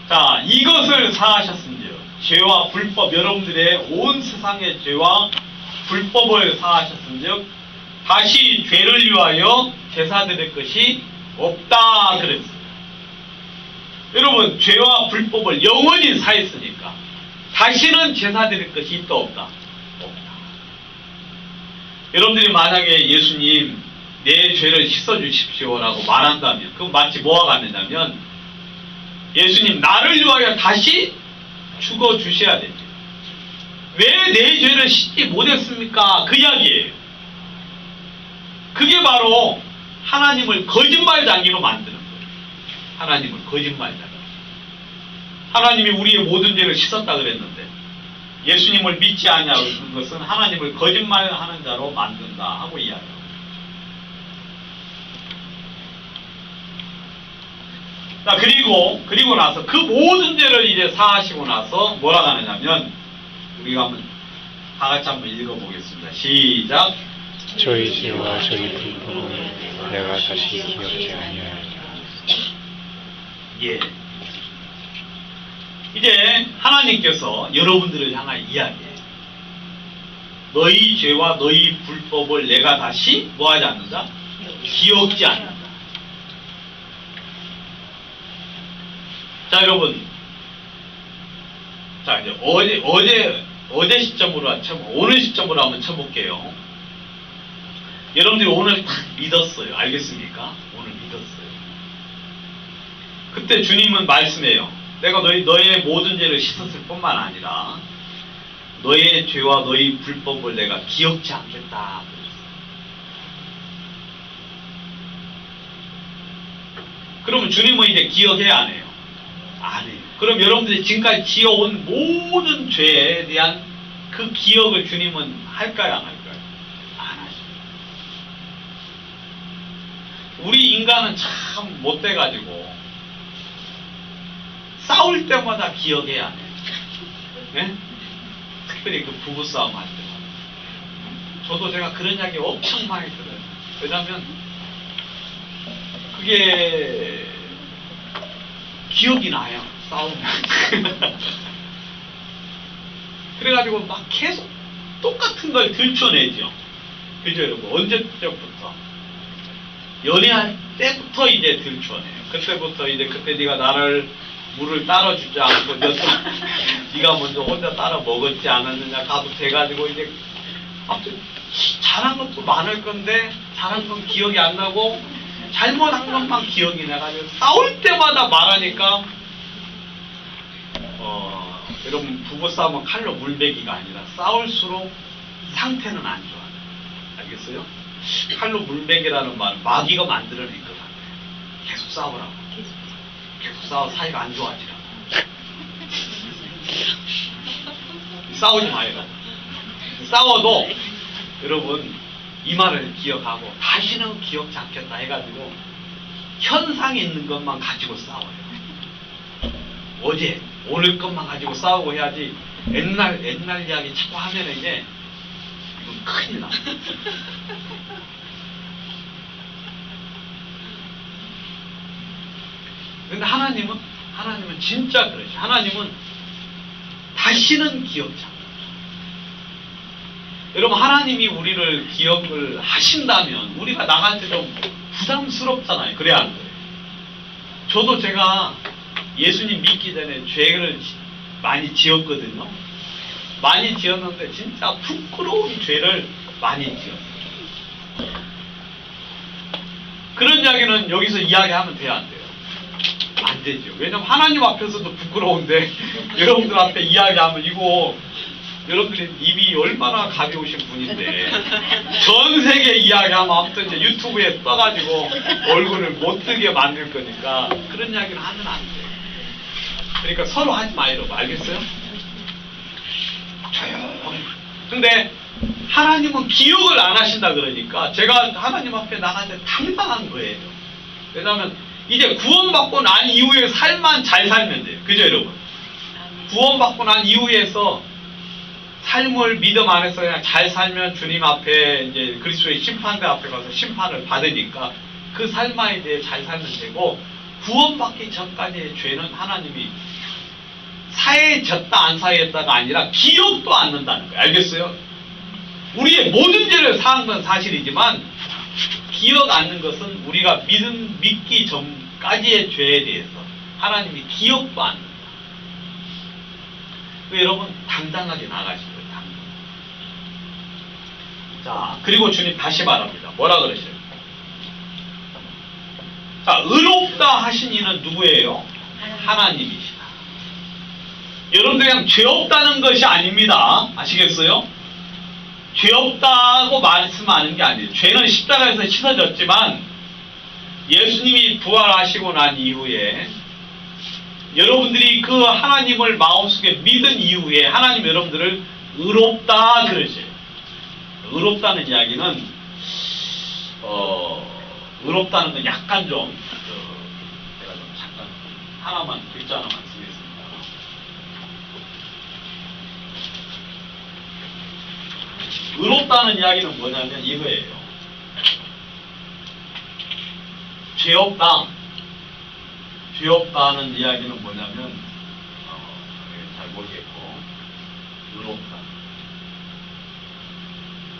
자, 이것을 사하셨은지요. 죄와 불법, 여러분들의 온 세상의 죄와 불법을 사하셨은즉 다시 죄를 위하여 제사 드릴 것이 없다 그랬어요. 여러분, 죄와 불법을 영원히 사했으니까 다시는 제사 드릴 것이 있다 없다? 없다. 여러분들이 만약에 예수님 내 죄를 씻어주십시오라고 말한다면 그건 마치 뭐와 같느냐면 예수님 나를 위하여 다시 죽어주셔야 됩니다. 왜 내 죄를 씻지 못했습니까? 그 이야기예요. 그게 바로 하나님을 거짓말장이로 만드는 거예요. 하나님을 거짓말장이. 하나님이 우리의 모든 죄를 씻었다 그랬는데 예수님을 믿지 아니하는 것은 하나님을 거짓말하는 자로 만든다 하고 이야기합니다. 자, 그리고 나서 그 모든 죄를 이제 사하시고 나서 뭐라고 하느냐면 우리가 한번 다 같이 한번 읽어보겠습니다. 시작. 저희 죄와 저희 불법을 내가 다시 기억지 아니하리라. 예. 이제 하나님께서 여러분들을 향한 이야기예요. 너희 죄와 너희 불법을 내가 다시 뭐하지 않는다? 기억지 않는다. 자, 여러분. 자, 이제 어제 시점으로 오늘 시점으로 한번 쳐볼게요. 여러분들이 오늘 딱 믿었어요. 알겠습니까? 오늘 믿었어요. 그때 주님은 말씀해요. 내가 너의 모든 죄를 씻었을 뿐만 아니라 너의 죄와 너의 불법을 내가 기억지 않겠다. 그러면 주님은 이제 기억해야 안 해요? 안 해요. 그럼 여러분들이 지금까지 지어온 모든 죄에 대한 그 기억을 주님은 할까요? 안 할까요? 안 하죠. 우리 인간은 참 못돼가지고 싸울 때마다 기억해야 해요. 네? 특별히 그 부부싸움 할 때마다. 저도 제가 그런 이야기 엄청 많이 들어요. 왜냐면 그게 기억이 나요. 싸우면. 그래가지고 막 계속 똑같은 걸 들춰내죠. 그죠, 여러분? 언제부터? 연애할 때부터 이제 들춰내요. 그때부터 이제 그때 네가 나를 물을 따라주지 않고 네가 먼저 혼자 따라 먹었지 않았느냐 가도 돼가지고 이제 아무튼 잘한 것도 많을 건데 잘한 건 기억이 안 나고 잘못한 것만 기억이 나가지고 싸울 때마다 말하니까 여러분 부부싸움은 칼로 물베기가 아니라 싸울수록 상태는 안 좋아요. 알겠어요? 칼로 물베기라는 말은 마귀가 만들어낸 것 같아요. 계속 싸우라고. 계속 싸워 사이가 안 좋아지라고. 싸우지 마요. 싸워도 여러분 이 말을 기억하고 다시는 기억지 않겠다 해가지고 현상에 있는 것만 가지고 싸워요. 어제 오늘 것만 가지고 싸우고 해야지 옛날 이야기 자꾸 하면 이제 이건 큰일 나. 근데 하나님은 진짜 그러죠. 하나님은 다시는 기억지 않아요. 여러분 하나님이 우리를 기억을 하신다면 우리가 나갈 때 좀 부담스럽잖아요. 그래야 안 돼요. 저도 제가 예수님 믿기 전에 죄를 많이 지었거든요. 많이 지었는데 진짜 부끄러운 죄를 많이 지었어요. 그런 이야기는 여기서 이야기하면 돼야 안 돼요? 안 되죠. 왜냐면 하나님 앞에서도 부끄러운데 여러분들 앞에 이야기하면 이거 여러분들이 입이 얼마나 가벼우신 분인데 전 세계 이야기하면 아무튼 이제 유튜브에 떠가지고 얼굴을 못 뜨게 만들 거니까 그런 이야기는 하면 안 돼요. 그러니까 서로 하지 마요. 알겠어요? 조용히. 근데 하나님은 기억을 안 하신다 그러니까 제가 하나님 앞에 나갈 때 당당한 거예요. 왜냐하면 이제 구원받고 난 이후에 삶만 잘 살면 돼요. 그죠 여러분? 구원받고 난 이후에서 삶을 믿음 안에서 그냥 잘 살면 주님 앞에 이제 그리스도의 심판대 앞에 가서 심판을 받으니까 그 삶에 대해 잘 살면 되고 구원받기 전까지의 죄는 하나님이 사해졌다 안 사해졌다가 아니라 기억도 않는다는 거예요. 알겠어요? 우리의 모든 죄를 사한 건 사실이지만 기억 않는 것은 우리가 믿기 전까지의 죄에 대해서 하나님이 기억도 않는다. 여러분 당당하게 나가시고요. 당당. 자, 그리고 주님 다시 말합니다. 뭐라 그러셔요? 자, 의롭다 하신 이는 누구예요? 하나님이시다. 여러분들 그냥 죄 없다는 것이 아닙니다. 아시겠어요? 죄 없다고 말씀하는 게 아니에요. 죄는 십자가에서 씻어졌지만 예수님이 부활하시고 난 이후에 여러분들이 그 하나님을 마음속에 믿은 이후에 하나님 여러분들을 의롭다 그러세요. 의롭다는 이야기는 의롭다는 건 약간 좀 제가 좀 잠깐 하나만 글자 하나만 쓰겠습니다. 의롭다는 이야기는 뭐냐면 이거예요. 죄 없다. 죄 없다는 이야기는 뭐냐면 잘 모르겠고 의롭다.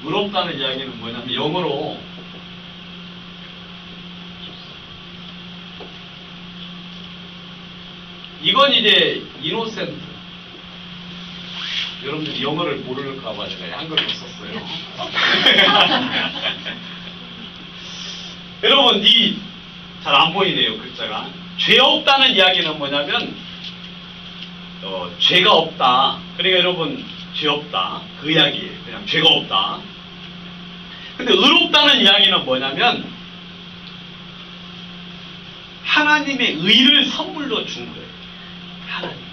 의롭다는 이야기는 뭐냐면 영어로 이건 이제 이노센트. 여러분들이 영어를 모를까봐 제가 한글로 썼어요. 여러분 이 잘 안 보이네요 글자가. 죄 없다는 이야기는 뭐냐면 죄가 없다. 그러니까 여러분 죄 없다 그 이야기예요. 그냥 죄가 없다. 근데 의롭다는 이야기는 뭐냐면 하나님의 의를 선물로 준 거예요. 하나님의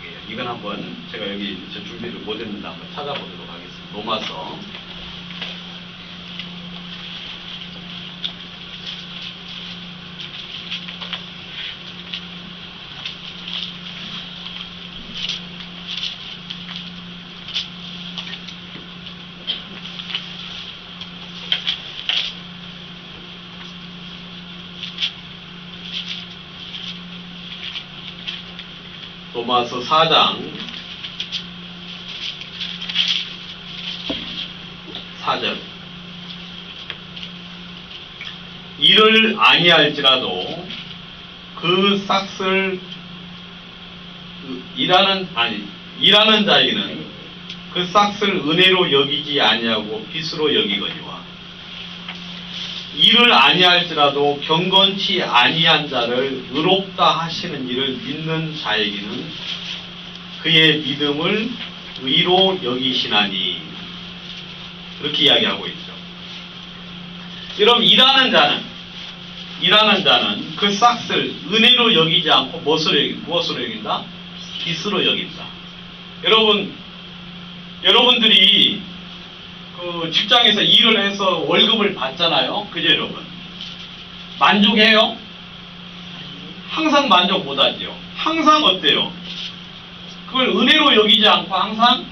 의. 이건 한번 제가 여기 저 준비를 못했는데 한번 찾아보도록 하겠습니다. 로마서 로마서 4장 4절 이를 아니할지라도 그 싹을 일하는 자에게는 그 싹을 은혜로 여기지 아니하고 빚으로 여기거니와 일을 아니할지라도 경건치 아니한 자를 의롭다 하시는 이를 믿는 자에게는 그의 믿음을 의로 여기시나니, 그렇게 이야기하고 있죠. 여러분, 일하는 자는 그 싹을 은혜로 여기지 않고 무엇으로 여긴다? 빚으로 여긴다. 여러분들이 그 직장에서 일을 해서 월급을 받잖아요. 그죠, 여러분? 만족해요? 항상 만족 못하죠. 항상 어때요? 그걸 은혜로 여기지 않고 항상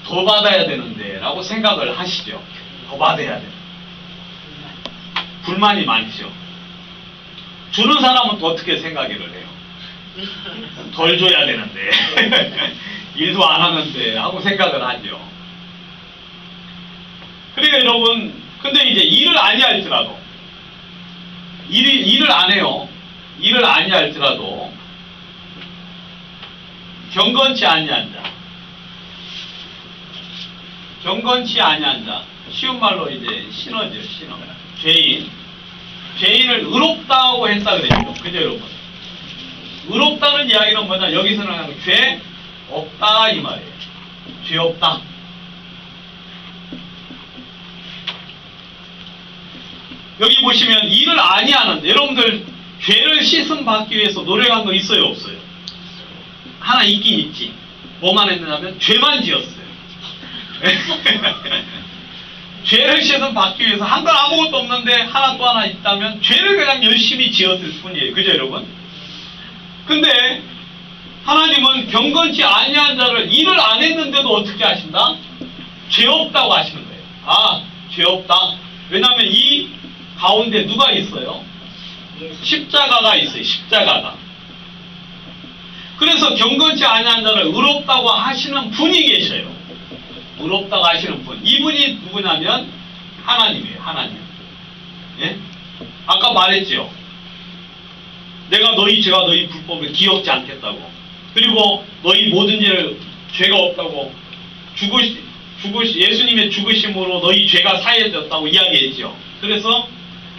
더 받아야 되는데 라고 생각을 하시죠. 더 받아야 돼. 불만이 많죠. 주는 사람은 또 어떻게 생각을 해요? 덜 줘야 되는데 일도 안 하는데 하고 생각을 하죠. 그러니까 여러분, 근데 이제 일을 아니할지라도 일을 안 해요. 일을 아니할지라도 경건치 아니한 자, 쉬운 말로 이제 신어죠. 죄인을 의롭다고 했다 그랬죠. 그죠, 여러분? 의롭다는 이야기는 뭐냐? 여기서는 그냥 죄 없다 이 말이에요. 죄 없다. 여기 보시면 일을 아니하는데, 여러분들 죄를 씻음 받기 위해서 노력한 거 있어요, 없어요? 하나 있긴 있지. 뭐만 했느냐면 죄만 지었어요. 죄를 씻음 받기 위해서 한 건 아무것도 없는데 하나 또 하나 있다면 죄를 그냥 열심히 지었을 뿐이에요. 그죠, 여러분? 근데 하나님은 경건치 아니한 자를 일을 안 했는데도 어떻게 하신다? 죄 없다고 하시는 거예요. 아, 죄 없다. 왜냐하면 이 가운데 누가 있어요? 십자가가 있어요. 십자가가. 그래서 경건치 아니한 자를 의롭다고 하시는 분이 계셔요. 의롭다고 하시는 분. 이분이 누구냐면 하나님이에요. 하나님. 예? 아까 말했죠. 내가 죄와 너희 불법을 기억지 않겠다고. 그리고 너희 모든 죄가 없다고. 예수님의 죽으심으로 너희 죄가 사해졌다고 이야기했죠. 그래서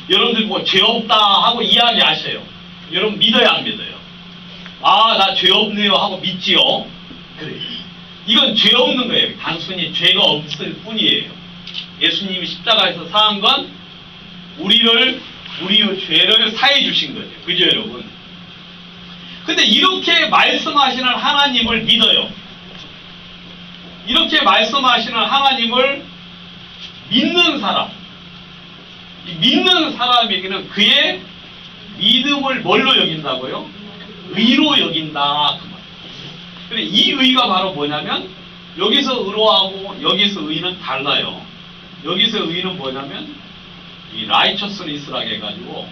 여러분들 죄 없다 하고 이야기하셔요. 여러분 믿어야 안 믿어요? 아, 나 죄 없네요 하고 믿지요. 그래. 이건 죄 없는 거예요. 단순히 죄가 없을 뿐이에요. 예수님이 십자가에서 사한 건 우리의 죄를 사해 주신 거죠. 그죠, 여러분? 근데 이렇게 말씀하시는 하나님을 믿어요. 이렇게 말씀하시는 하나님을 믿는 사람. 믿는 사람에게는 그의 믿음을 뭘로 여긴다고요? 의로 여긴다. 그 말. 그래, 이 의가 바로 뭐냐면 여기서 의로하고 여기서 의는 달라요. 여기서 의는 뭐냐면 이 righteousness라고 해가지고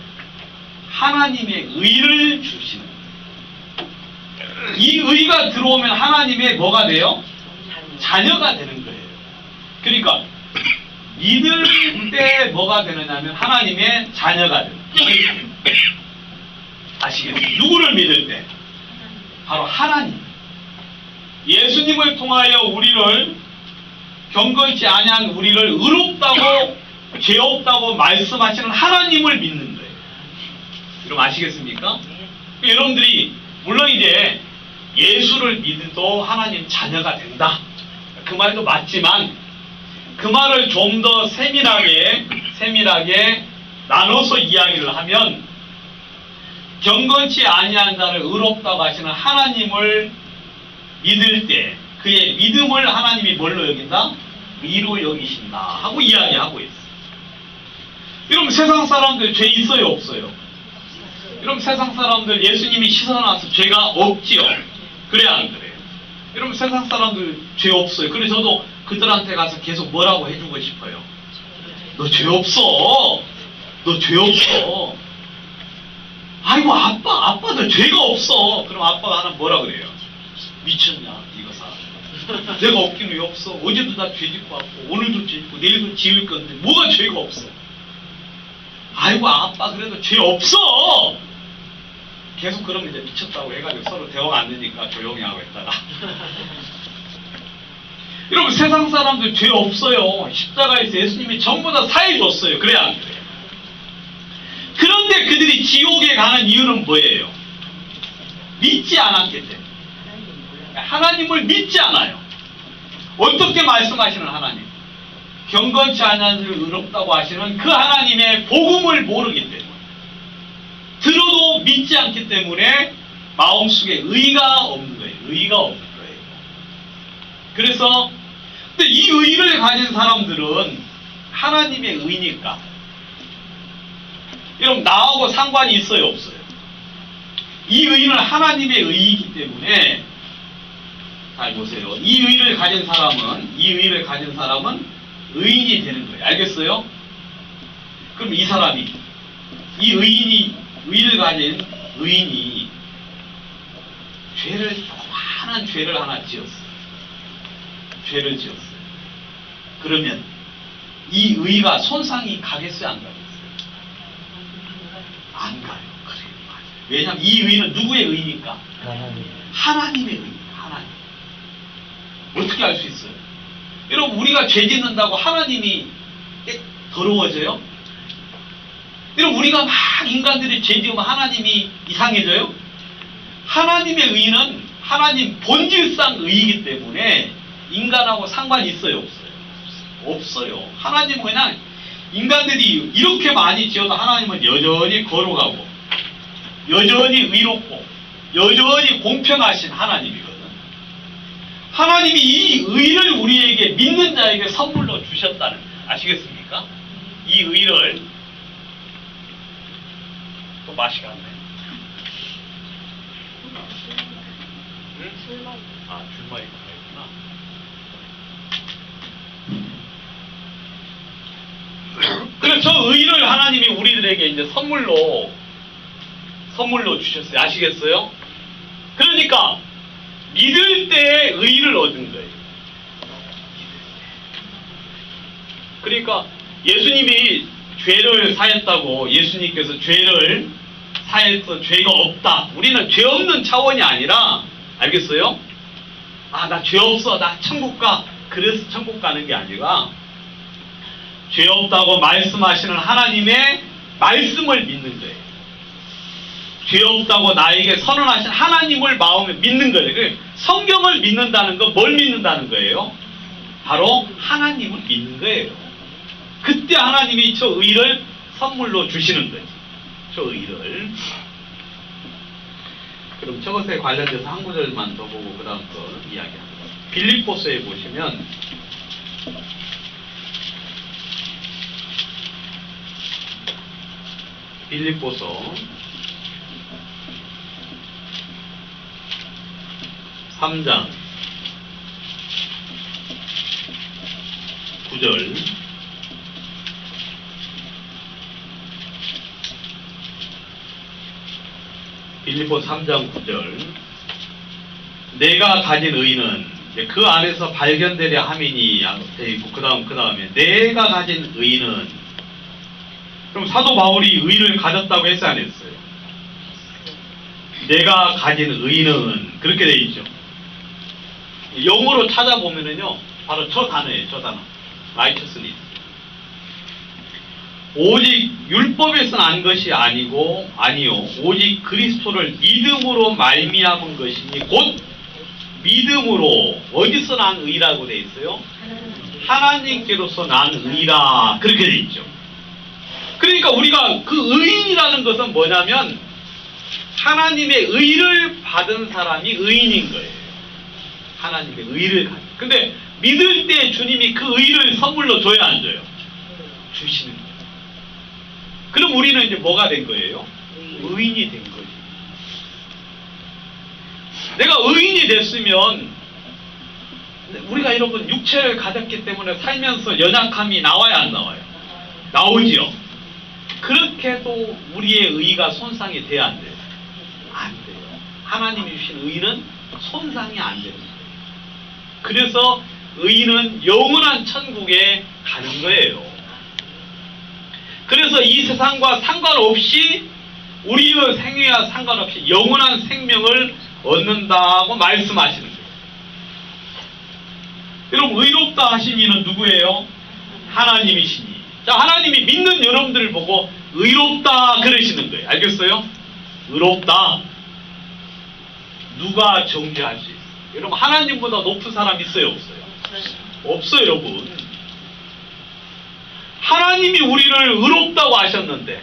하나님의 의를 주시는 거예요. 이 의가 들어오면 하나님의 뭐가 돼요? 자녀가 되는 거예요. 그러니까 믿을 때 뭐가 되느냐면 하나님의 자녀가 되는 거예요. 아시겠어요? 누구를 믿을 때? 바로 하나님. 예수님을 통하여 우리를 경건치 아니한 우리를 의롭다고 죄 없다고 말씀하시는 하나님을 믿는 거예요. 여러분 아시겠습니까? 여러분들이 물론 이제 예수를 믿어도 하나님 자녀가 된다. 그 말도 맞지만 그 말을 좀 더 세밀하게 나눠서 이야기를 하면 경건치 아니한 자를 의롭다고 하시는 하나님을 믿을 때 그의 믿음을 하나님이 뭘로 여긴다? 의로 여기신다 하고 이야기하고 있어요. 여러분 세상 사람들 죄 있어요 없어요? 여러분 세상 사람들 예수님이 씻어놔서 죄가 없지요? 그래야 안 그래요? 여러분 세상 사람들 죄 없어요. 그래서 저도 그들한테 가서 계속 뭐라고 해주고 싶어요. 너 죄 없어. 너 죄 없어. 아이고 아빠 너 죄가 없어. 그럼 아빠가 하나 뭐라 그래요? 미쳤냐 이거 사. 내가 없긴 왜 없어. 어제도 나 죄 짓고 왔고 오늘도 죄 짓고 내일도 지을 건데 뭐가 죄가 없어. 아이고 아빠 그래도 죄 없어. 계속 그러면 이제 미쳤다고 해가지고 서로 대화가 안 되니까 조용히 하고 있다가. 여러분, 세상 사람들 죄 없어요. 십자가에서 예수님이 전부 다 사해줬어요. 그래야 안 그래요? 그런데 그들이 지옥에 가는 이유는 뭐예요? 믿지 않았기 때문에. 하나님을 믿지 않아요. 어떻게 말씀하시는 하나님? 경건치 않은 자를 의롭다고 하시는 그 하나님의 복음을 모르기 때문에, 들어도 믿지 않기 때문에 마음속에 의가 없는 거예요. 의가 없는 거예요. 그래서 근데 이 의를 가진 사람들은 하나님의 의니까, 여러분, 나하고 상관이 있어요, 없어요? 이 의는 하나님의 의이기 때문에, 잘 보세요. 이 의를 가진 사람은 의인이 되는 거예요. 알겠어요? 그럼 이 사람이, 이 의를 가진 의인이 조그마한 죄를 하나 지었어요. 죄를 지었어요. 그러면 이 의가 손상이 가겠어요, 안 가겠어요? 안 가요. 그래요. 맞아요. 왜냐하면 이 의는 누구의 의니까? 하나님의 의니까. 하나님. 어떻게 알 수 있어요? 여러분, 우리가 죄 짓는다고 하나님이 더러워져요? 여러분, 우리가 막 인간들이 죄 지으면 하나님이 이상해져요? 하나님의 의는 하나님 본질상 의이기 때문에 인간하고 상관이 있어요, 없어요? 없어요. 하나님은 그냥 인간들이 이렇게 많이 지어도 하나님은 여전히 거룩하고 여전히 의롭고 여전히 공평하신 하나님이거든. 하나님이 이 의를 우리에게 믿는 자에게 선물로 주셨다는, 아시겠습니까? 이 의를. 또 맛이 갔네. 응? 아, 줄마이가 있구나. 그래서 저 의를 하나님이 우리들에게 이제 선물로 주셨어요. 아시겠어요? 그러니까 믿을 때 의를 얻은 거예요. 그러니까 예수님이 죄를 사했다고, 예수님께서 죄를 사해서 죄가 없다. 우리는 죄 없는 차원이 아니라, 알겠어요? 아, 나 죄 없어. 나 천국 가. 그래서 천국 가는 게 아니라, 죄 없다고 말씀하시는 하나님의 말씀을 믿는 거예요. 죄 없다고 나에게 선언하신 하나님을 마음에 믿는 거예요. 성경을 믿는다는 건 뭘 믿는다는 거예요? 바로 하나님을 믿는 거예요. 그때 하나님이 저 의를 선물로 주시는 거지. 저 의를. 그럼 저것에 관련돼서 한 구절만 더 보고 그 다음 거 이야기합니다. 빌립보서에 보시면 빌립보서 3장 9절 빌립보 3장 9절 내가 가진 의는 그 안에서 발견되려 함이니 돼 있고 그 다음에 내가 가진 의는 그럼 사도 바울이 의를 가졌다고 했어요 안 했어요? 내가 가진 의는 그렇게 돼 있죠. 영어로 찾아보면은요 바로 저 단어예요. 저 단어 righteousness. 오직 율법에서 난 것이 아니요 오직 그리스도를 믿음으로 말미암은 것이니 곧 믿음으로 어디서 난 의라고 돼 있어요? 하나님께로서 난 의라 그렇게 돼 있죠. 그러니까 우리가 그 의인이라는 것은 뭐냐면 하나님의 의를 받은 사람이 의인인 거예요. 하나님의 의를 가진. 근데 믿을 때 주님이 그 의를 선물로 줘야 안 줘요? 주시는 거예요. 그럼 우리는 이제 뭐가 된 거예요? 의인이 된 거지. 내가 의인이 됐으면 우리가 여러분 육체를 가졌기 때문에 살면서 연약함이 나와야 안 나와요? 나오지요. 그렇게 해도 우리의 의가 손상이 돼야 안 돼요? 안 돼요. 하나님이 주신 의는 손상이 안 되는 거예요. 그래서 의는 영원한 천국에 가는 거예요. 그래서 이 세상과 상관없이 우리의 생애와 상관없이 영원한 생명을 얻는다고 말씀하시는 거예요. 여러분, 의롭다 하신 이는 누구예요? 하나님이시니. 자, 하나님이 믿는 여러분들을 보고 의롭다 그러시는 거예요. 알겠어요? 의롭다. 누가 정죄할 수 있어요? 여러분, 하나님보다 높은 사람 있어요? 없어요? 없어요, 여러분. 하나님이 우리를 의롭다고 하셨는데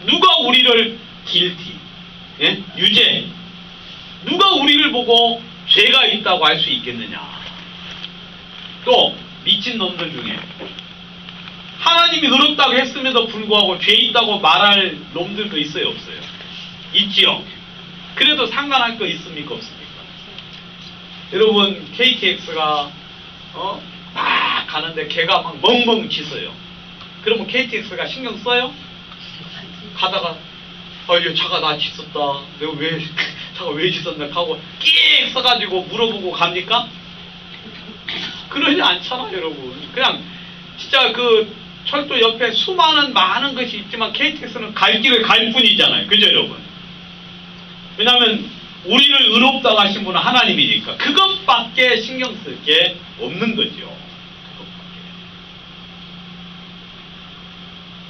누가 우리를 guilty, 예? 유죄, 누가 우리를 보고 죄가 있다고 할 수 있겠느냐. 또 미친 놈들 중에 하나님이 의롭다고 했음에도 불구하고 죄 있다고 말할 놈들도 있어요? 없어요? 있지요. 그래도 상관할 거 있습니까? 없습니까? 여러분, KTX가 막 가는데 걔가 막 멍멍 짖어요. 그러면 KTX가 신경 써요? 가다가 얘 차가 나 짖었다, 내가 왜 차가 왜 짖었나 하고 끼익 써가지고 물어보고 갑니까? 그러지 않잖아, 여러분. 그냥 진짜 그 철도 옆에 많은 것이 있지만 KTX는 갈 길을 갈 뿐이잖아요. 그죠, 여러분? 왜냐하면 우리를 의롭다고 하신 분은 하나님이니까 그것밖에 신경 쓸 게 없는 거죠.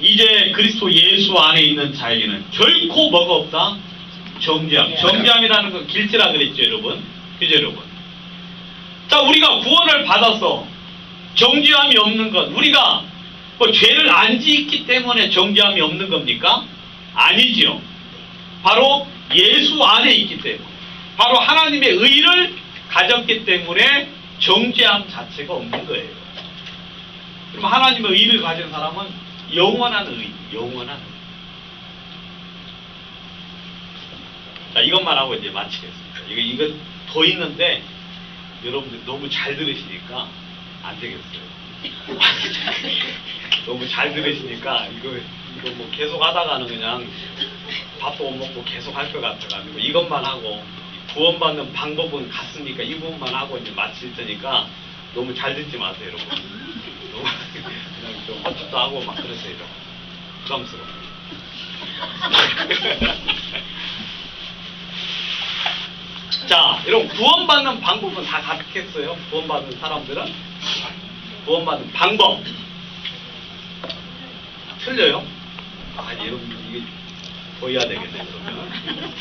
이제 그리스도 예수 안에 있는 자에게는 결코 뭐가 없다? 정죄함. 정죄함이라는 건 길지라 그랬죠, 여러분. 그죠, 여러분? 자, 우리가 구원을 받아서 정죄함이 없는 것, 우리가 뭐 죄를 안 짓기 때문에 정죄함이 없는 겁니까? 아니지요. 바로 예수 안에 있기 때문에, 바로 하나님의 의를 가졌기 때문에 정죄함 자체가 없는 거예요. 그럼 하나님의 의를 가진 사람은 영원한 의, 영원한 의. 자, 이것만 하고 이제 마치겠습니다. 이거 더 있는데 여러분들 너무 잘 들으시니까 안 되겠어요. 너무 잘 들으시니까 이거 뭐 계속 하다가는 그냥 밥도 못 먹고 계속 할 것 같아가지고 이것만 하고, 구원받는 방법은 같습니까? 이 부분만 하고 이제 마칠 테니까 너무 잘 듣지 마세요, 여러분. 너무 그냥 좀 헛짓도 하고 막 그러세요, 여러분. 부담스러워. 자, 여러분, 구원받는 방법은 다 같겠어요? 구원받는 사람들은? 구원받는 방법 틀려요? 여러분, 이게 보여야 되겠네, 그러면.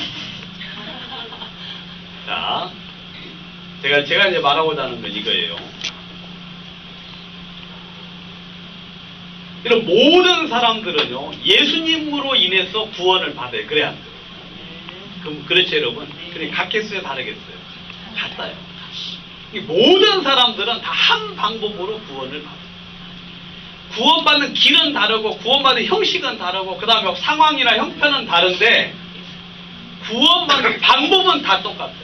자, 제가 이제 말하고자 하는 건 이거예요. 이런 모든 사람들은요, 예수님으로 인해서 구원을 받아요. 그래야 안 돼요. 그럼 그렇죠, 여러분? 그래, 같겠어요, 다르겠어요? 같아요. 이 모든 사람들은 다 한 방법으로 구원을 받아요. 구원받는 길은 다르고, 구원받는 형식은 다르고, 그 다음에 상황이나 형편은 다른데, 구원받는 방법은 다 똑같아요.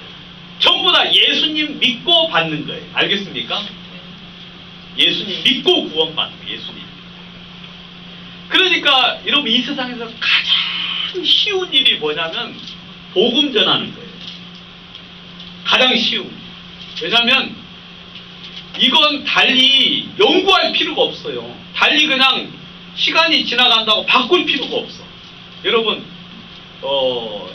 전부 다 예수님 믿고 받는 거예요. 알겠습니까? 예수님 믿고 구원받는 거예요, 예수님. 그러니까 여러분, 이 세상에서 가장 쉬운 일이 뭐냐면 복음 전하는 거예요. 가장 쉬운. 왜냐하면 이건 달리 연구할 필요가 없어요. 달리 그냥 시간이 지나간다고 바꿀 필요가 없어. 여러분,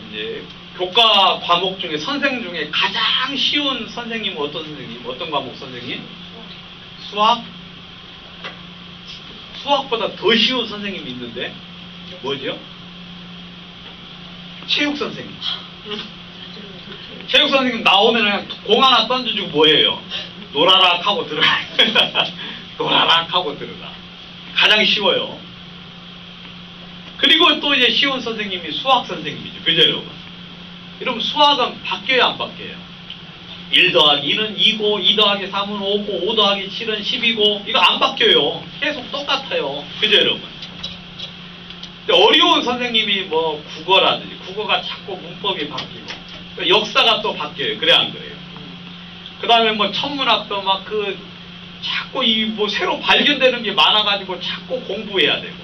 이제 교과 과목 중에 선생 중에 가장 쉬운 선생님은 어떤 선생님? 어떤 과목 선생님? 수학? 수학보다 더 쉬운 선생님이 있는데 뭐죠? 체육 선생님. 체육 선생님 나오면 그냥 공 하나 던져주고 뭐예요? 노라락 하고 들어가. 노라락 하고 들어가. 가장 쉬워요. 그리고 또 이제 쉬운 선생님이 수학 선생님이죠. 그죠, 여러분? 여러분, 수학은 바뀌어야 안 바뀌어요? 1 더하기 2는 2고, 2 더하기 3은 5고, 5 더하기 7은 10이고, 이거 안 바뀌어요. 계속 똑같아요. 그죠, 여러분? 어려운 선생님이 뭐 국어라든지, 국어가 자꾸 문법이 바뀌고, 역사가 또 바뀌어요. 그래, 안 그래요? 그 다음에 뭐 천문학도 막 자꾸 뭐 새로 발견되는 게 많아가지고 자꾸 공부해야 되고.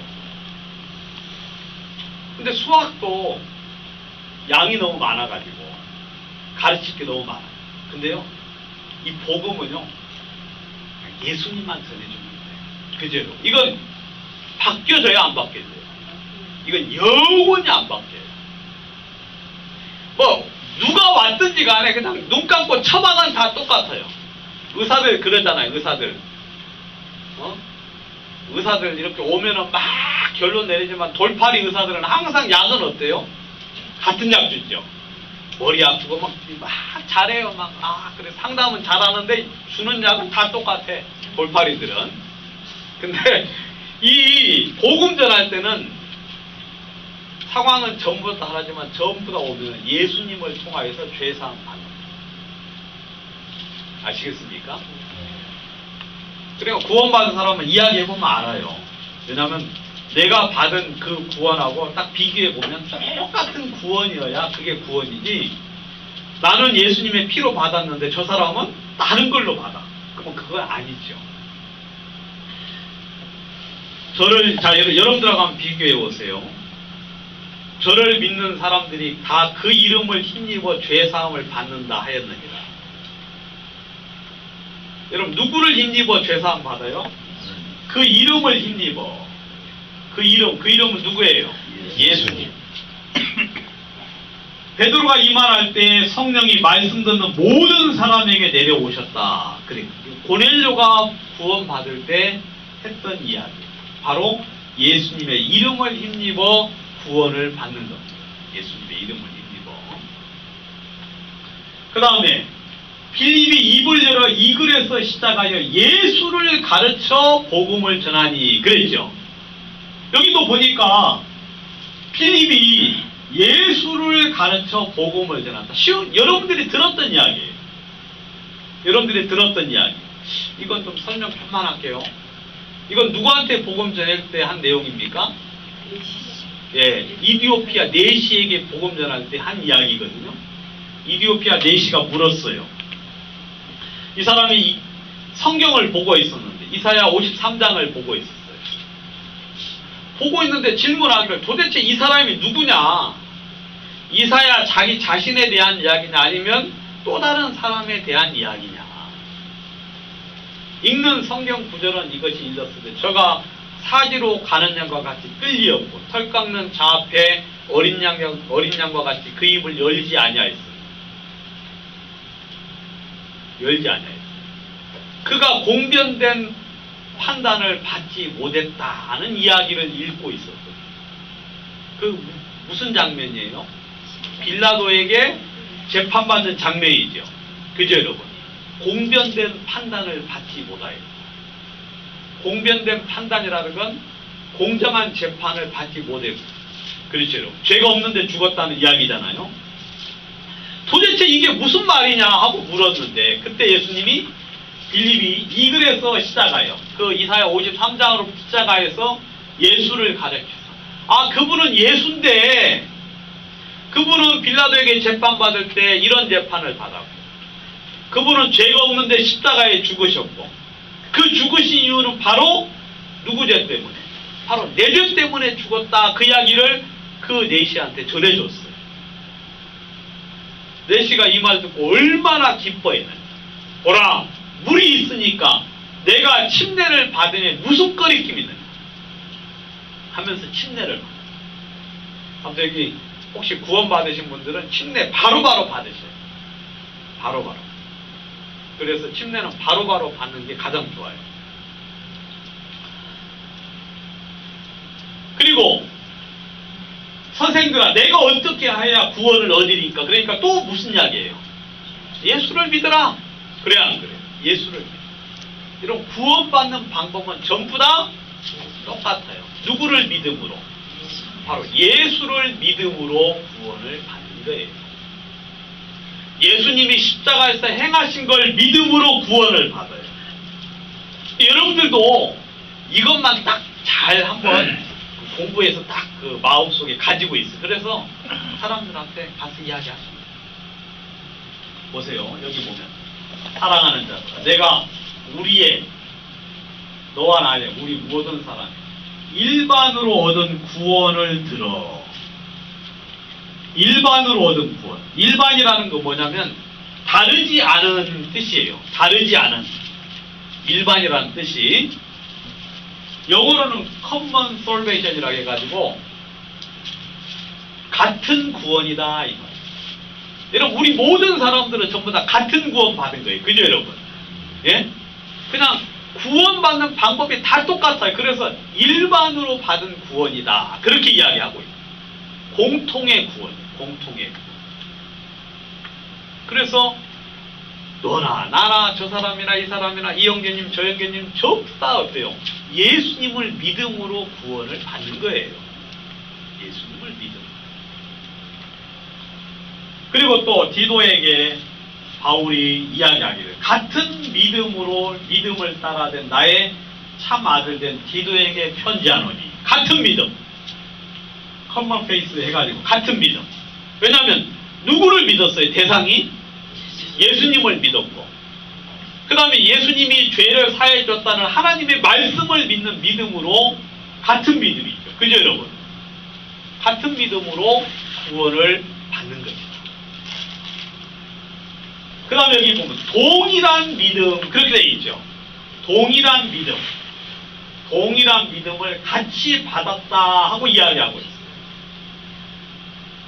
근데 수학도 양이 너무 많아가지고 가르칠 게 너무 많아요. 근데요, 이 복음은요, 예수님만 전해주는 거예요. 그죠? 이건 바뀌어져야 안 바뀌어져요. 이건 영원히 안 바뀌어요. 뭐 누가 왔든지 간에 그냥 눈 감고 처방은 다 똑같아요. 의사들 그러잖아요. 의사들 이렇게 오면은 막 결론 내리지만 돌팔이 의사들은 항상 약은 어때요? 같은 약 주죠. 머리 아프고 막 잘해요. 그래 상담은 잘하는데 주는 약은 다 똑같아. 돌팔이들은. 근데 이 복음 전할 때는 상황은 전부 다 하지만 전부 다 오면 예수님을 통하여서 죄사함 받는 거예요. 아시겠습니까? 그러니까 구원받은 사람은 이야기해보면 알아요. 왜냐하면 내가 받은 그 구원하고 딱 비교해보면 똑같은 구원이어야 그게 구원이지, 나는 예수님의 피로 받았는데 저 사람은 다른 걸로 받아. 그러면 그건 아니죠. 여러분들하고 한번 비교해보세요. 저를 믿는 사람들이 다 그 이름을 힘입어 죄사함을 받는다 하였느니라. 여러분 누구를 힘입어 죄사함 받아요? 그 이름을 힘입어. 그 이름은 누구예요? 예수님. 베드로가 이만할 때 성령이 말씀 듣는 모든 사람에게 내려오셨다. 그래. 고넬료가 구원받을 때 했던 이야기. 바로 예수님의 이름을 힘입어 구원을 받는 겁니다. 예수님의 이름을 힘입어. 그 다음에 빌립이 입을 열어 이 글에서 시작하여 예수를 가르쳐 복음을 전하니 그랬죠. 여기도 보니까 빌립이 예수를 가르쳐 복음을 전한다. 여러분들이 들었던 이야기예요. 여러분들이 들었던 이야기. 이건 좀 설명 좀만 할게요. 이건 누구한테 복음 전할 때 한 내용입니까? 예, 이디오피아 네시에게 복음 전할 때 한 이야기거든요. 이디오피아 네시가 물었어요. 이 사람이 성경을 보고 있었는데, 이사야 53장을 보고 있었어요. 보고 있는데 질문하기를 도대체 이 사람이 누구냐? 이사야 자기 자신에 대한 이야기냐 아니면 또 다른 사람에 대한 이야기냐? 읽는 성경 구절은 이것이 일렀으되 저가 사지로 가는 양과 같이 끌리었고 털 깎는 자 앞에 어린 양과 같이 그 입을 열지 아니하였으니 그가 공변된 판단을 받지 못했다는 이야기를 읽고 있었거든요. 그 무슨 장면이에요? 빌라도에게 재판받는 장면이죠. 그죠 여러분? 공변된 판단을 받지 못하였다. 공변된 판단이라는 건 공정한 재판을 받지 못했고, 그렇죠 여러분? 죄가 없는데 죽었다는 이야기잖아요. 도대체 이게 무슨 말이냐 하고 물었는데 그때 예수님이 빌립이 이 글에서 시작하여 그 이사야 53장으로 시작하여서 예수를 가르쳐서 그분은 예수인데 그분은 빌라도에게 재판받을 때 이런 재판을 받았고 그분은 죄가 없는데 십자가에 죽으셨고 그 죽으신 이유는 바로 누구 죄 때문에? 바로 내 죄 때문에 죽었다. 그 이야기를 그 네시한테 전해줬어요. 네시가 이 말 듣고 얼마나 기뻐했는지. 보라, 물이 있으니까 내가 침례를 받으니 무슨 거리낌이 있느냐 하면서 침례를 받아요. 갑자기 혹시 구원받으신 분들은 침례 바로바로 받으셔요. 바로바로. 그래서 침례는 바로바로 받는 게 가장 좋아요. 그리고 선생들아 내가 어떻게 해야 구원을 얻으리까? 그러니까 또 무슨 이야기예요? 예수를 믿어라. 그래 안 그래요? 예수를 믿어. 이런 구원받는 방법은 전부 다 똑같아요. 누구를 믿음으로? 바로 예수를 믿음으로 구원을 받는 거예요. 예수님이 십자가에서 행하신 걸 믿음으로 구원을 받아요. 여러분들도 이것만 딱 잘 한번 공부해서 딱 그 마음속에 가지고 있어요. 그래서 사람들한테 가서 이야기하십니다. 보세요. 여기 보면 사랑하는 자들아 내가 우리의 너와 나의 우리 모든 사람 일반으로 얻은 구원을 들어. 일반으로 얻은 구원. 일반이라는 거 뭐냐면 다르지 않은 뜻이에요. 다르지 않은. 일반이라는 뜻이 영어로는 common salvation이라고 해가지고 같은 구원이다 이 말이에요. 여러분, 우리 모든 사람들은 전부 다 같은 구원 받은 거예요. 그죠, 여러분? 예? 그냥 구원받는 방법이 다 똑같아요. 그래서 일반으로 받은 구원이다. 그렇게 이야기하고 있어요. 공통의 구원, 공통의 구원. 그래서 너나 나나 저 사람이나 이 사람이나 이 형제님 저 형제님 전부 다 어때요? 예수님을 믿음으로 구원을 받는 거예요. 예수님을 믿음. 그리고 또 디도에게 바울이 이야기하기를 같은 믿음으로 믿음을 따라된 나의 참 아들 된 디도에게 편지하노니, 같은 믿음, 커먼 페이스 해가지고 같은 믿음. 왜냐하면 누구를 믿었어요? 대상이 예수님을 믿었고, 그 다음에 예수님이 죄를 사해 줬다는 하나님의 말씀을 믿는 믿음으로 같은 믿음이죠. 그죠, 여러분? 같은 믿음으로 구원을 받는 겁니다. 그 다음에 여기 보면 동일한 믿음, 그렇게 되어 있죠. 동일한 믿음, 동일한 믿음을 같이 받았다 하고 이야기하고 있어요.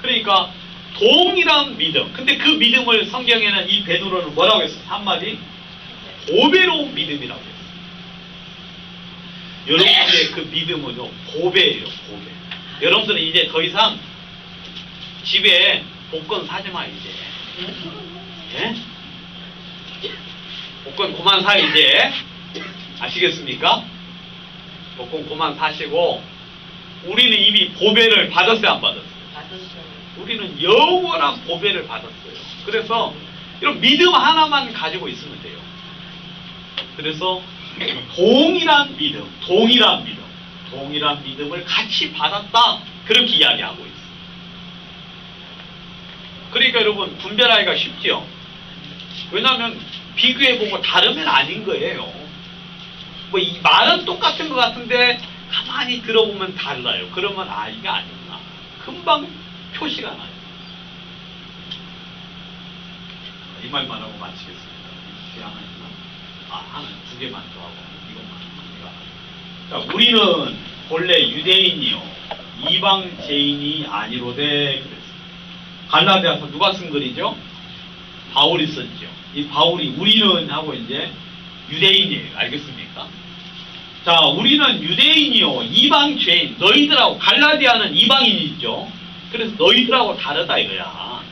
그러니까 동일한 믿음. 근데 그 믿음을 성경에는 이 베드로는 뭐라고 했어요? 한마디? 보배로운 믿음이라고 했어요. 여러분들의 그 믿음은요, 보배예요, 보배. 여러분들은 이제 더 이상 집에 복권 사지 마, 이제. 예? 복권 그만 사, 이제. 아시겠습니까? 복권 그만 사시고, 우리는 이미 보배를 받았어요, 안 받았어요? 받았어요. 우리는 영원한 보배를 받았어요. 그래서 이런 믿음 하나만 가지고 있으면 돼요. 그래서 동일한 믿음, 동일한 믿음, 동일한 믿음을 같이 받았다, 그렇게 이야기하고 있어요. 그러니까 여러분, 분별하기가 쉽죠. 왜냐하면 비교해보고 다르면 아닌 거예요. 뭐 이 말은 똑같은 것 같은데 가만히 들어보면 달라요. 그러면 아, 이게 아니구나. 금방 표시가 나요. 이 말만 하고 마치겠습니다. 이게 하나 있나? 하나, 두 개만 더 하고 이것만. 자, 우리는 본래 유대인이요 이방제인이 아니로되 그랬어요. 갈라디아서 누가 쓴 글이죠? 바울이 썼죠. 이 바울이 우리는 하고 이제 유대인이에요. 알겠습니까? 자, 우리는 유대인이요 이방죄인, 너희들하고, 갈라디아는 이방인이죠. 그래서 너희들하고 다르다 이거야.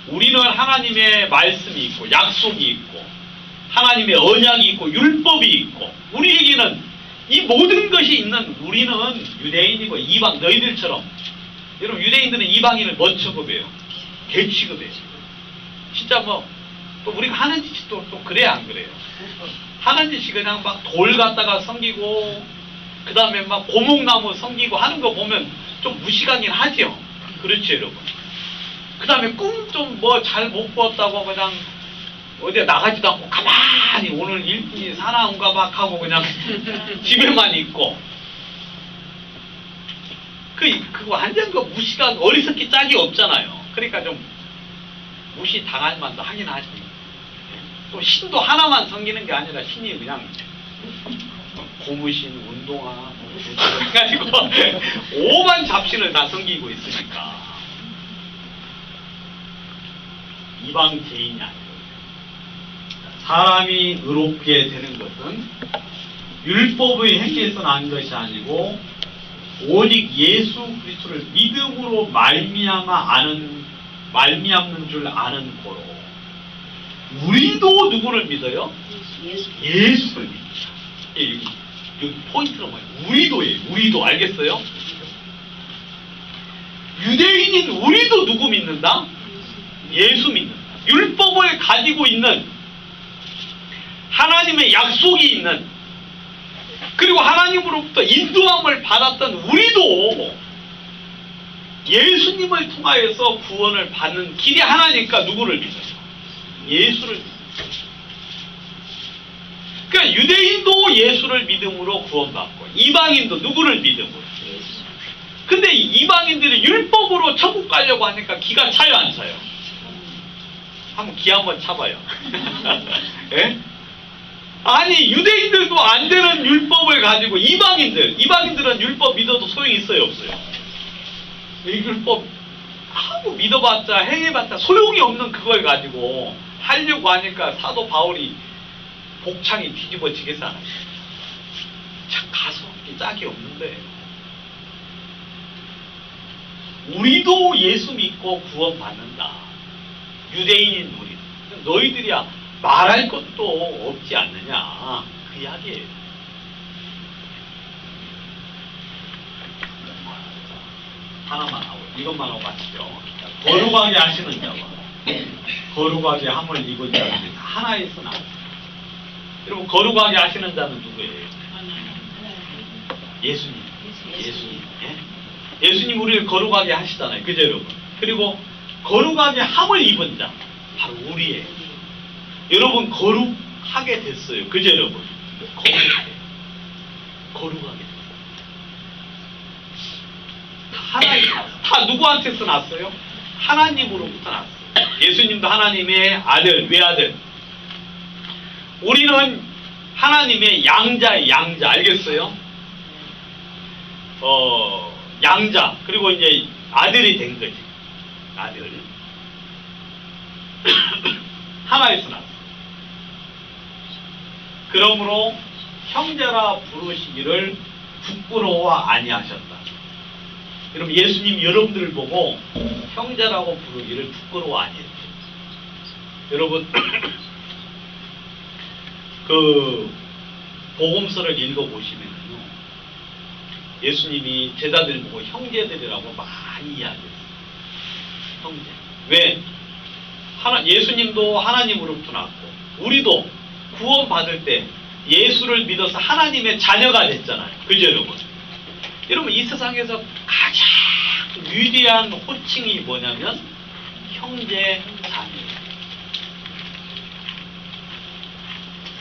우리는 하나님의 말씀이 있고 약속이 있고 하나님의 언약이 있고 율법이 있고, 우리에게는 이 모든 것이 있는, 우리는 유대인이고 이방, 너희들처럼. 여러분, 유대인들은 이방인을 뭐 취급해요? 개 취급해요. 진짜 뭐 또 우리가 하는 짓이 또 그래야 안 그래요? 하는 짓이 그냥 막 돌 갖다가 섬기고 그 다음에 막 고목나무 섬기고 하는 거 보면 좀 무시하긴 하죠. 그렇죠, 여러분? 그 다음에 꿈 좀 뭐 잘 못 꾸었다고 그냥 어디에 나가지도 않고 가만히 오늘 일꾼이 사나운가 막 하고 그냥 집에만 있고, 그거 완전 그 무시가 어리석기 짝이 없잖아요. 그러니까 좀 무시 당할 만도 하긴 하지. 또 신도 하나만 섬기는 게 아니라 신이 그냥 고무신, 운동화 해가지고 오만 잡신을 다 섬기고 있으니까 이방제인이 아니고, 사람이 의롭게 되는 것은 율법의 행위에서 난 것이 아니고 오직 예수 그리스도를 믿음으로 말미암는 줄 아는 거로. 우리도 누구를 믿어요? 예수를 믿자. 여기 포인트가 뭐예요? 우리도예요. 우리도. 알겠어요? 유대인인 우리도 누구 믿는다? 예수 믿는다. 율법을 가지고 있는, 하나님의 약속이 있는, 그리고 하나님으로부터 인도함을 받았던 우리도 예수님을 통하여서 구원을 받는 길이 하나니까 누구를 믿어요? 예수를 믿어요. 그러니까 유대인도 예수를 믿음으로 구원받고, 이방인도 누구를 믿음으로. 근데 이방인들이 율법으로 천국 가려고 하니까 기가 차요, 안 차요? 한번 기 한번 차봐요. 예? 아니, 유대인들도 안 되는 율법을 가지고 이방인들은 율법 믿어도 소용이 있어요, 없어요? 이 율법 아무 믿어봤자 행해봤자 소용이 없는 그걸 가지고 하려고 하니까 사도 바울이 복창이 뒤집어지겠어 안 하죠. 참 가슴이 짝이 없는데 우리도 예수 믿고 구원받는다. 유대인인 우리 너희들이야 말할 것도 없지 않느냐 그 이야기예요. 하나만 하고 이것만 하고 마치죠. 거룩하게 하시는 자와 거룩하게 함을 입은 자들이 하나에 있으나 여러분 거룩하게 하시는 자는 누구예요? 예수님. 예수님. 예? 예수님 우리를 거룩하게 하시잖아요. 그죠 여러분? 그리고 거룩하게 함을 입은 자 바로 우리예요. 여러분 거룩하게 됐어요. 그죠 여러분? 거룩하게 하나님 다 누구한테서 났어요? 하나님으로부터 났어요. 예수님도 하나님의 아들, 외아들. 우리는 하나님의 양자의 양자, 알겠어요? 양자, 그리고 이제 아들이 된 거지. 아들. 하나에서 났어. 그러므로 형제라 부르시기를 부끄러워 아니하셨다. 여러분 예수님 여러분들을 보고 형제라고 부르기를 부끄러워 아니했죠. 여러분 그 복음서를 읽어보시면요 예수님이 제자들 보고 형제들이라고 많이 이야기했어요. 형제. 왜? 예수님도 하나님으로부터 났고 우리도 구원받을 때 예수를 믿어서 하나님의 자녀가 됐잖아요. 그죠 여러분? 여러분 이 세상에서 가장 위대한 호칭이 뭐냐면 형제 자매.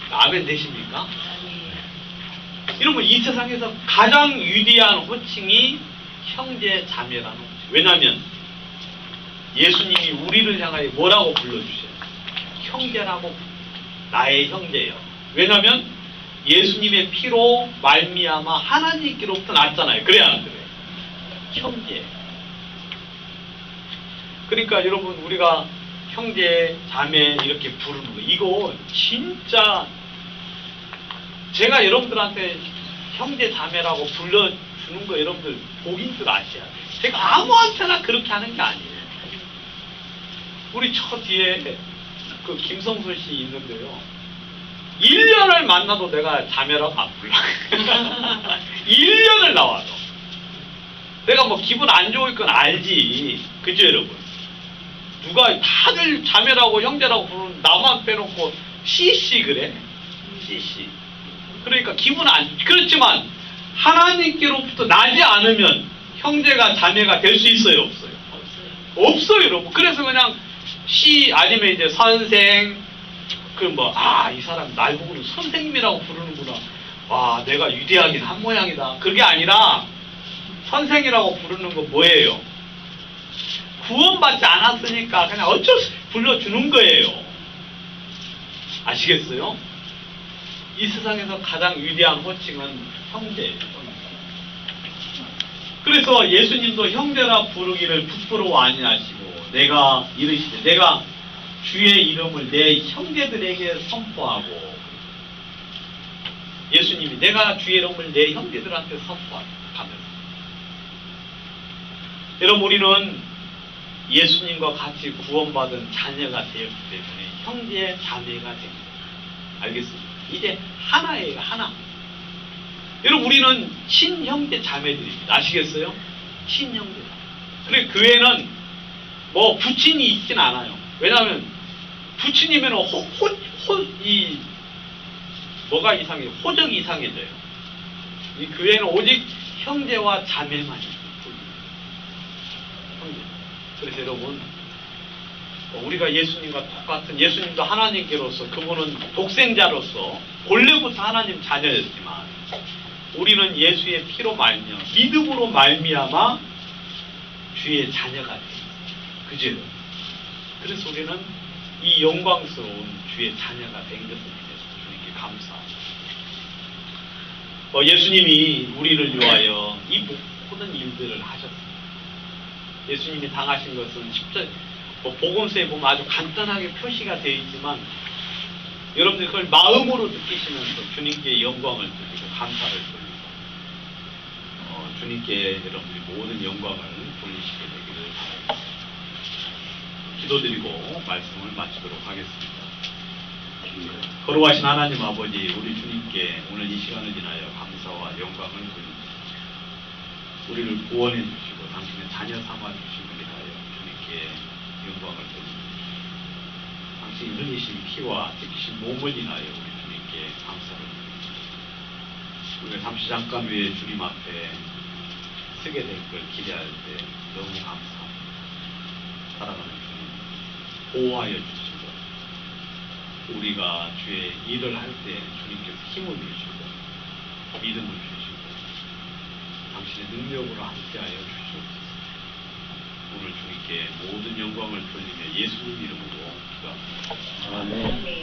아멘 되십니까? 여러분 이 세상에서 가장 위대한 호칭이 형제 자매라는 거죠. 왜냐하면 예수님이 우리를 향하여 뭐라고 불러주셔요? 형제라고. 나의 형제예요. 왜냐하면 예수님의 피로 말미암아 하나님께로부터 났잖아요. 그래야 안 그래요? 형제. 그러니까 여러분 우리가 형제, 자매 이렇게 부르는 거 이거 진짜 제가 여러분들한테 형제, 자매라고 불러주는 거 여러분들 복인 줄 아셔야 돼요. 제가 아무한테나 그렇게 하는 게 아니에요. 우리 저 뒤에 그 김성수 씨 있는데요. 1년을 만나도 내가 자매라고 안 불러. 1년을 나와도. 내가 뭐 기분 안 좋을 건 알지. 그죠 여러분? 누가 다들 자매라고 형제라고 부르는 나만 빼놓고 씨씨 그래? 씨씨. 그러니까 기분 안 그렇지만 하나님께로부터 나지 않으면 형제가 자매가 될 수 있어요? 없어요? 없어요 여러분. 그래서 그냥 씨 아니면 이제 선생 이 사람 날 보고는 선생님이라고 부르는구나. 와, 내가 위대하긴 한 모양이다. 그게 아니라 선생이라고 부르는 건 뭐예요? 구원받지 않았으니까 그냥 어쩔 수 없이 불러주는 거예요. 아시겠어요? 이 세상에서 가장 위대한 호칭은 형제예요. 그래서 예수님도 형제라 부르기를 부끄러워 아니하시고 내가 이르시되 내가 주의 이름을 내 형제들에게 선포하고 예수님이 내가 주의 이름을 내 형제들한테 선포하면서 여러분 우리는 예수님과 같이 구원받은 자녀가 되었기 때문에 형제 자매가 됩니다. 알겠습니까? 이제 하나예요. 하나. 여러분 우리는 친형제 자매들입니다. 아시겠어요? 친형제 자매. 그리고 교회는 뭐 부친이 있진 않아요. 왜냐하면 부친이면 뭐가 이상해요? 호적이 이상해져요. 이 교회는 오직 형제와 자매만 있어요. 형제. 그래서 여러분 우리가 예수님과 똑같은 예수님도 하나님께로서 그분은 독생자로서 본래부터 하나님 자녀였지만 우리는 예수의 피로 말미암아 믿음으로 말미암아 주의 자녀가 돼요. 그죠? 그래서 우리는 이 영광스러운 주의 자녀가 된 것을 위해서 주님께 감사합니다. 예수님이 우리를 위하여 이 모든 일들을 하셨습니다. 예수님이 당하신 것은 복음서에 보면 아주 간단하게 표시가 되어 있지만 여러분들 그걸 마음으로 느끼시면서 주님께 영광을 드리고 감사를 드리고 주님께 여러분들이 모든 영광을 돌리시게 되기를 바랍니다. 기도드리고 말씀을 마치도록 하겠습니다. 거룩하신 하나님 아버지, 우리 주님께 오늘 이 시간을 지나여 감사와 영광을 돌립니다. 우리를 구원해 주시고 당신의 자녀 삼아 주심을 위하여 주님께 영광을 돌립니다. 당신이 흘리신 피와 지키신 몸을 인하여 우리 주님께 감사를 드립니다. 우리가 잠시 잠깐 후에 주님 앞에 쓰게 될 걸 기대할 때 너무 감사합니다. 사랑하는 주님, 보호하여 주시고 우리가 주의 일을 할 때 주님께서 힘을 주시고 믿음을 주시고 당신의 능력으로 함께하여 주시옵소서. 오늘 주님께 모든 영광을 돌리며 예수님 이름으로 기도합니다. 아멘.